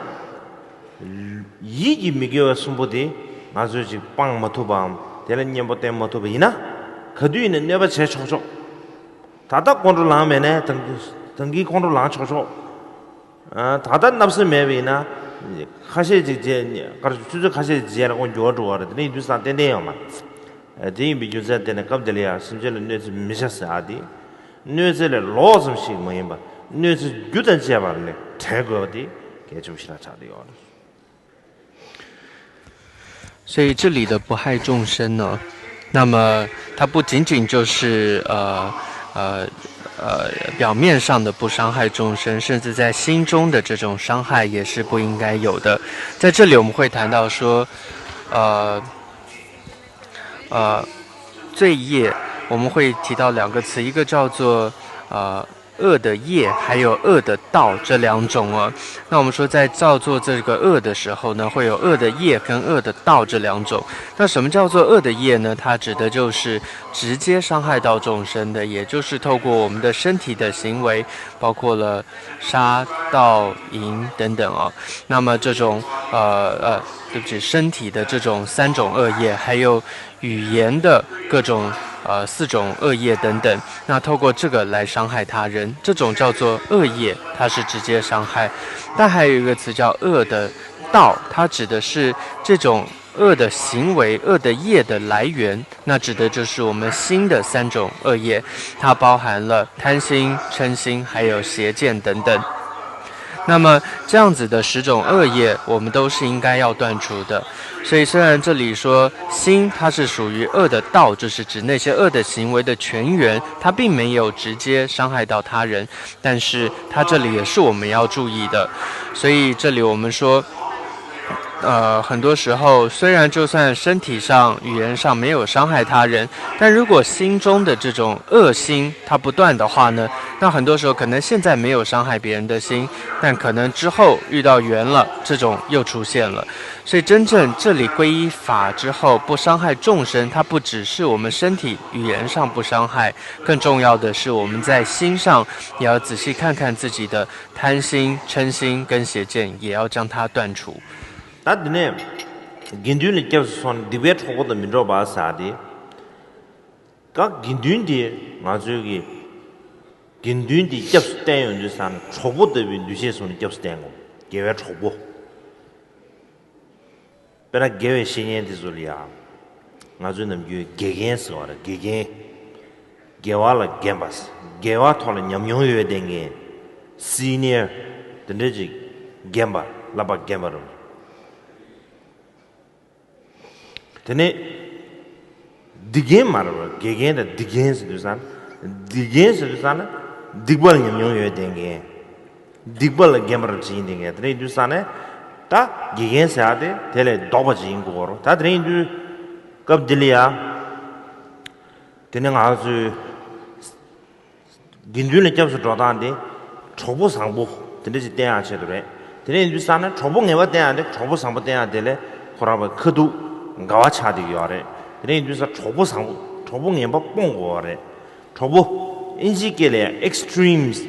이기 미게와 숨부디 아주 지 빵 마토밤 데레 냠보 때 마토비나 그뒤는 내가 제 초초 다다 컨트롤 하면에 등기 컨트롤 안 쳐서 다다 납스 매비나 가시지 제 가르쳐 주저 가시지 제라고 줘줘거든 이 두산 때네요마 디 비주자 때는 갑들이야 심지어는 뇌스 미샤스아디 뇌스를 로좀씩 뭐임바 뇌스 규단 지야발래 대거디 개좀시라 자리요 所以这里的不害众生呢，那么它不仅仅就是表面上的不伤害众生，甚至在心中的这种伤害也是不应该有的。在这里我们会谈到说，罪业，我们会提到两个词，一个叫做恶的业，还有恶的道这两种哦。那我们说在造作这个恶的时候呢，会有恶的业跟恶的道这两种。那什么叫做恶的业呢？它指的就是直接伤害到众生的，也就是透过我们的身体的行为，包括了杀、盗、淫等等哦。那么这种对不起，身体的这种3种恶业，还有语言的各种4种恶业等等，那透过这个来伤害他人，这种叫做恶业，它是直接伤害。但还有一个词叫恶的道，它指的是这种恶的行为、恶的业的来源，那指的就是我们心的3种恶业，它包含了贪心、嗔心，还有邪见等等。那么这样子的10种恶业，我们都是应该要断除的。所以虽然这里说心它是属于恶的道，就是指那些恶的行为的泉源，它并没有直接伤害到他人，但是它这里也是我们要注意的。所以这里我们说很多时候虽然就算身体上、语言上没有伤害他人，但如果心中的这种恶心它不断的话呢，那很多时候可能现在没有伤害别人的心，但可能之后遇到缘了，这种又出现了。所以真正这里皈依法之后不伤害众生，它不只是我们身体语言上不伤害，更重要的是我们在心上也要仔细看看自己的贪心、嗔心跟邪见，也要将它断除。나드네 긴준이 겹선 디베트 하고도 민로 봐사디 각 긴준디 마주기 긴준디 겹스대요 주산 초보도 뉴시선이 겹스대고 개회 초보 베라 개회 신년디 소리야 나주는 유 개겐스 와라 개겐 개와라 겜바스 개와 톨은 냠용여 된게 시니어 든지 겜바 라바 겜바로 tene digen marwa gegen da digen se dusan digbal nyam yo denge digbal gemar jin denge tene dusan ta gegen se ade tele doba jin goro ta tene du kab dilia tene nga su ginjul ne chap su dodan de chobo sangbo tene ji ten a che dore 드네 인두산은 초봉에와 대한데 초보 상부 대한데래 호라바 크두 가와 차디요래 드네 인두사 초봉에바 뽕고래 초보 인지게래 extremes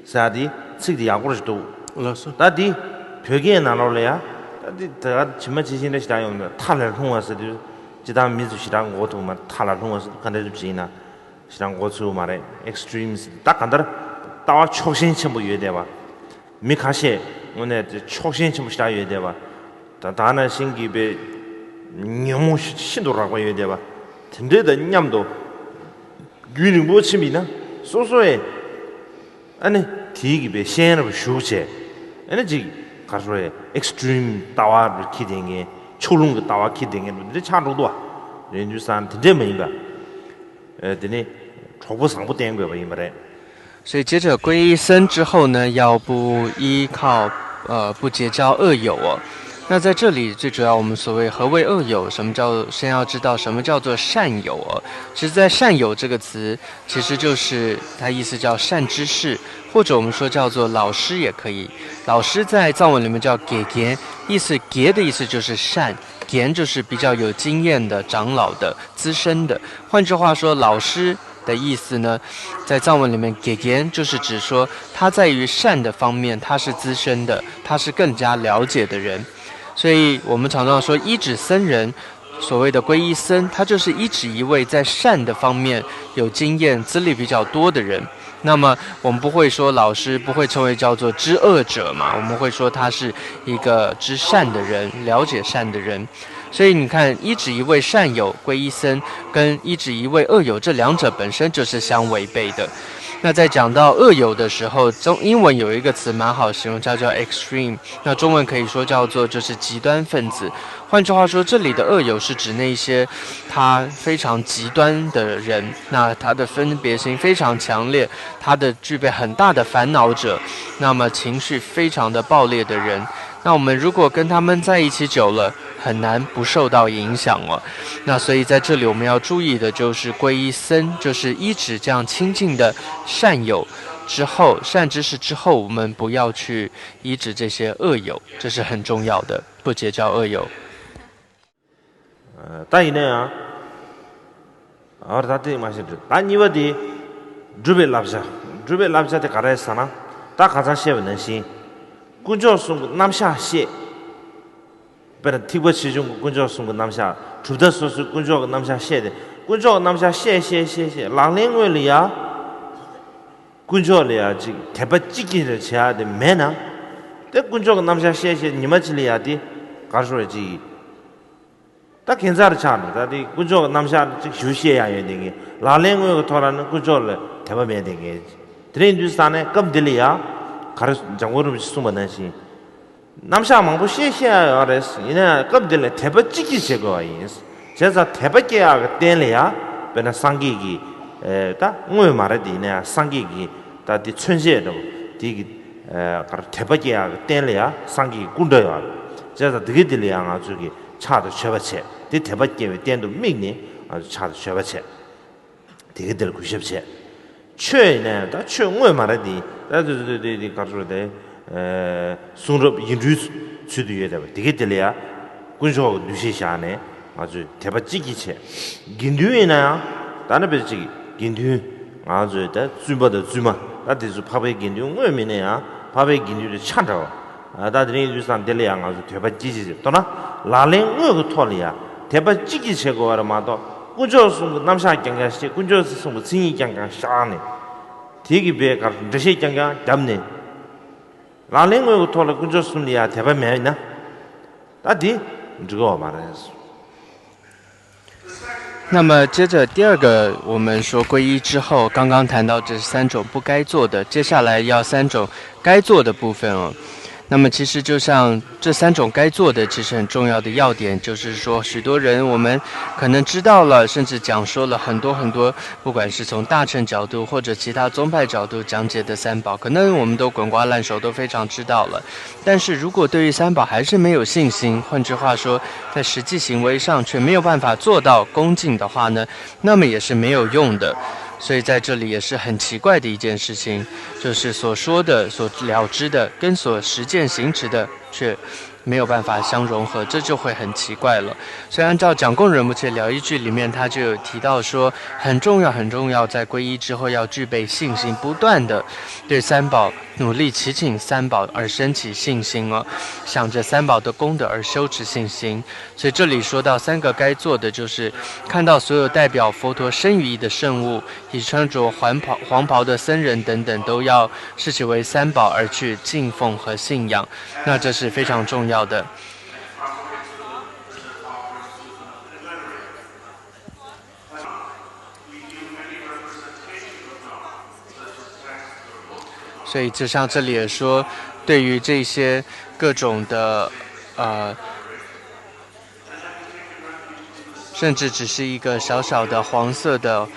사디 측디 야고르도 Lasa. 다디 벽에 나눠래야 다디 다 지마 지신의 시다용 탈을 통해서도 지단 민주시랑 고도만 탈을 통해서 간대 줍지나 시랑 고수 말에 extremes 딱 간다 따와 초신 첨부 유대봐 미카시 오늘 초신 첨부 시다 유대봐 다나 신기베 너무 신도라고 유대봐 근데도 냠도 유는 뭐 침이나 소소에 아니 디기베 시행을 쇼체 아니 지 가서에 extreme 따와를 키딩에 초롱 따와 키딩에 근데 차로도 연주산 진짜 뭔가 드네 초보 상부 된 거야 이 말에所以接着皈依僧之后呢，要不依靠不结交恶友哦。那在这里最主要我们所谓何谓恶友，先要知道什么叫做善友哦。其实在善友这个词其实就是它意思叫善知识，或者我们说叫做老师也可以。老师在藏文里面叫给言，意思给的意思就是善，言就是比较有经验的长老的资深的。换句话说，老师的意思呢，在藏文里面给言就是指说他在于善的方面他是资深的，他是更加了解的人。所以我们常常说依止僧人，所谓的皈依僧，他就是依止一位在善的方面有经验资历比较多的人。那么我们不会说老师不会称为叫做知恶者嘛，我们会说他是一个知善的人，了解善的人。所以你看，依止一位善友皈依僧，跟依止一位恶友，这两者本身就是相违背的。那在讲到恶友的时候，英文有一个词蛮好形容，叫 extreme， 那中文可以说叫做就是极端分子。换句话说，这里的恶友是指那些他非常极端的人，那他的分别心非常强烈，他的具备很大的烦恼者，那么情绪非常的暴烈的人。那我们如果跟他们在一起久了，很难不受到影响哦。那所以在这里我们要注意的就是皈依僧，就是依止这样亲近的善友之后，善知识之后，我们不要去依止这些恶友，这是很重要的，不结交恶友。다이네야 다들 마시죠 다니와디 주베 랍샤데 가라했잖아 다 가자 셰는 신 군조송 남샤 셰 베르 티버치 중 군조송 남샤 주더소스 군조 남샤 셰데 군조 남샤 셰 랑랭외리야 군조리야 지 대바찌기를 쳐야데 매나 때 군조 남샤 셰 니마치리야디 가르소지 딱 괜찮아 참. 다디 군조 남샤 휴시해야 되게. 라랭고 토라는 군조를 대범해야 되게. 드레인주스탄에 껍들이야. 가르 장고름 숨어나시. 남샤 망부 시시야 알았어. 이나 껍들에 대버찌기 제거이. 제가 대버게야 땡래야. 베나 상기기. 다 뭐 말하디네. 상기기. 다디 춘세도 디기 가르 대버게야 땡래야. 상기 군도야. 제가 되게 들이야 가지고 차도 쳐버체 대 대받게 된도命니 아주 차도 쳐버체 되게 될 구십체 최네 다 최응을 말하디 다들들이 가르로데 순럽 인류 주도에 되고 되게 들이야 군소 뉴시샤네 아주 대받지기체 긴류에나 다른 배지 긴류 아주 다 주버도 주마 다들 파베 긴류 의미네야 파베 긴류를 찾아 다들이 유산 될이야 가지고 대받지지 또나 라랭을 토리야 대받지기 제거하라마도 군조스 남샤 경가시 군조스 송 진이 경가 샤네 되게 배가 드시 경가 잡네 라랭을 토라 군조스리야 대받매나 다디 저거 말해서 那么接着第二个我们说皈依之后，刚刚谈到这三种不该做的，接下来要三种该做的部分哦。那么其实就像这三种该做的，其实很重要的要点就是说，许多人我们可能知道了，甚至讲说了很多，不管是从大乘角度或者其他宗派角度讲解的三宝，可能我们都滚瓜烂熟，都非常知道了。但是如果对于三宝还是没有信心，换句话说，在实际行为上却没有办法做到恭敬的话呢，那么也是没有用的。所以在这里也是很奇怪的一件事情，就是所说的、所了知的，跟所实践行持的却没有办法相融合，这就会很奇怪了。所以按照讲供仁波切疗愈句里面，他就有提到说，很重要，很重要，在皈依之后要具备信心，不断的对三宝努力祈请三宝而升起信心哦，想着三宝的功德而修持信心。所以这里说到三个该做的，就是看到所有代表佛陀身语意的圣物，以穿着黄袍的僧人等等，都要视其为三宝而去敬奉和信仰。那这是非常重要的。所以就像这里也说，对于这些各种的甚至只是一个小小的黄色的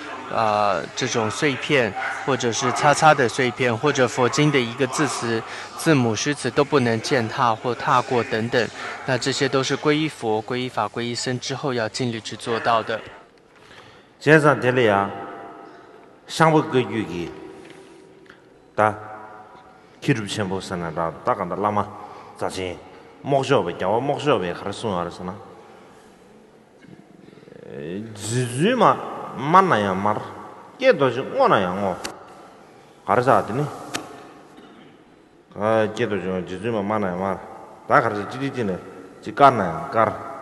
这种碎片，或者是擦擦的碎片，或者佛经的一个字母虚词都不能践踏或踏过等等，那这些都是皈依佛、皈依法、皈依僧之后要尽力去做到的。제산 되려야 상부 그 유기 다 기름 첨부 선나다 다간다 라마 자신 목쇼베 야와 목쇼베 가르송 알았으나 지즈마 만나야 말 깨도 좀 오나야 뭐 가르사더니 깨도 좀 지즈마 만나야 말다 가르사 지리지네 지까나야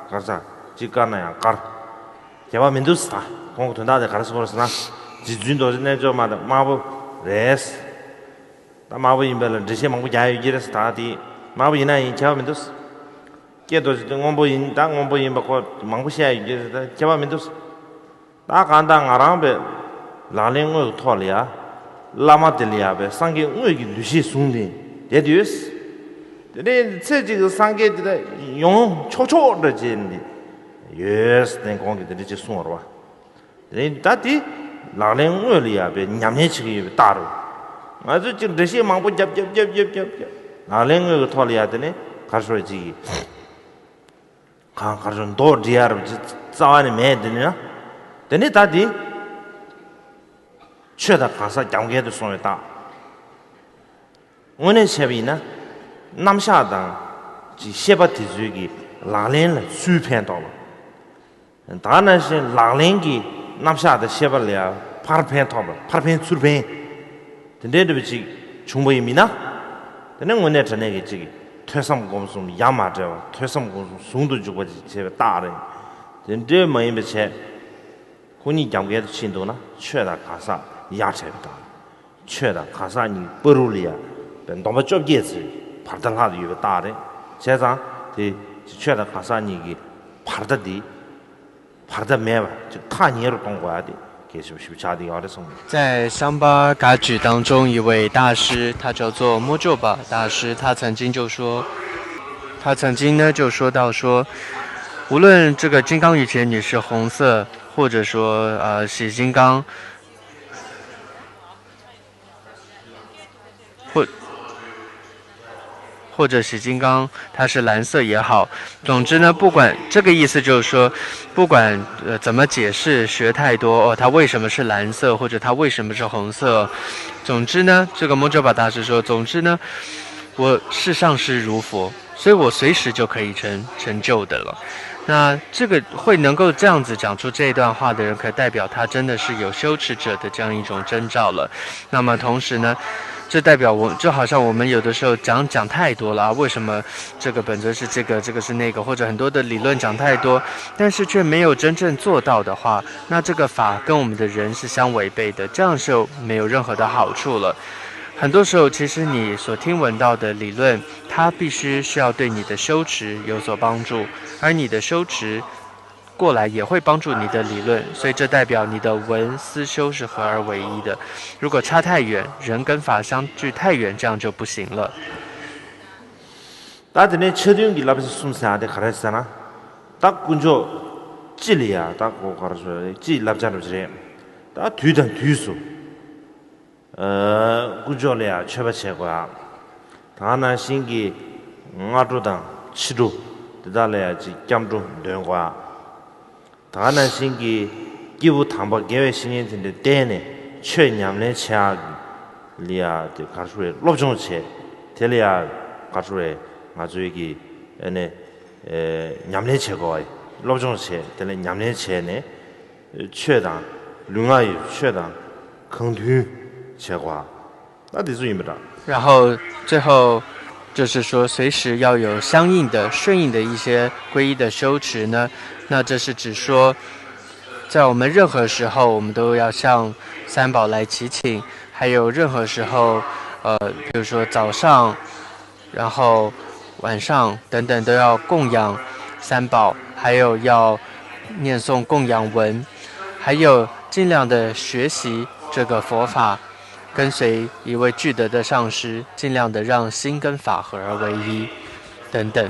가르사 지까나야 가르 제가 민두스타 공부 나한테 가르쳐 버렸으나 지준도 내줘 마부 레스 다 마부 임벨 지시 망부 야유기레스 다디 마부 이나이 제가 민두스 깨도 공부 인당 공부 임바고 망부 시야유기레스 제가 민두스 다 간당 아람베 라랭고 토리아 라마들리아베 상게 우이기 누시 숭리 데디스 네 제지그 상게들 용 초초를 진리 예스 된 공기들이 지 숭어로 와 네 다디 라랭 우리아베 냠해치기 따로 아주 지금 대시 망고 잡잡잡잡잡 라랭을 토리아 되네 가서지 가서 도 디아르 자완이 매드냐 되네 다디 최다 가서 장게도 손에다 오늘 셰비나 남샤당 지 셰바티즈기 라랭을 수편도 다나시 라랭기 남샤의 셰발이야 파르펜 토버 파르펜 수르펜 근데도 비지 중보입니다 근데 원래 전에게 지기 퇴섬 공수 야마죠 퇴섬 공수 송도 주고 제가 따래 근데 뭐인 비체 혼이 장게도 친도나 최다 가사 야체다 최다 가사니 버룰이야 너무 좁게지 파달하도 이거 따래 제가 그 최다 가사니기 파르다디在桑巴嘎举当中，一位大师，他叫做摩咒巴大师，他曾经呢就说到说，无论这个金刚羽前女是红色，或者说洗金刚，或者洗金刚它是蓝色也好，总之呢，不管这个意思就是说，不管怎么解释学太多它为什么是蓝色，或者它为什么是红色，总之呢，这个摩诃巴大师说，总之呢，我世上是如佛，所以我随时就可以成就的了。那这个会能够这样子讲出这一段话的人，可代表他真的是有修持者的这样一种征兆了。那么同时呢，这代表就好像我们有的时候讲太多了为什么这个本尊是这个是那个，或者很多的理论讲太多，但是却没有真正做到的话，那这个法跟我们的人是相违背的，这样是没有任何的好处了。很多时候其实你所听闻到的理论，它必须需要对你的修持有所帮助，而你的修持过来也会帮助你的理论，所以这代表你的闻思修是合而为一的。如果差太远，人跟法相距太远，这样就不行了。다들 처중기 라면서 숨사한테 가르치잖아. 딱 군조 찔이야. 딱 고 가르쳐. 찔 랍자로 지래. 딱 뒤단 뒤수. 군조래야 최바체고야. 다나 신기 나도당 치루. 드달래야지 깜도 된거야. 다나 신기 기부 담바 계획 신인인데 대네 缺娘的钱里啊就搞出来六种钱，这里啊搞出来我做一个呢娘的钱个六种钱，这里娘的钱呢缺的另外有缺的坑土钱花，那得注意不到。然后最后就是说，随时要有相应的、顺应的一些皈依的修持呢。那这是指说，在我们任何时候，我们都要向三宝来祈请，还有任何时候，比如说早上，然后晚上等等，都要供养三宝，还有要念诵供养文，还有尽量的学习这个佛法。跟随一位具德的上师，尽量的让心跟法合而为一，等等。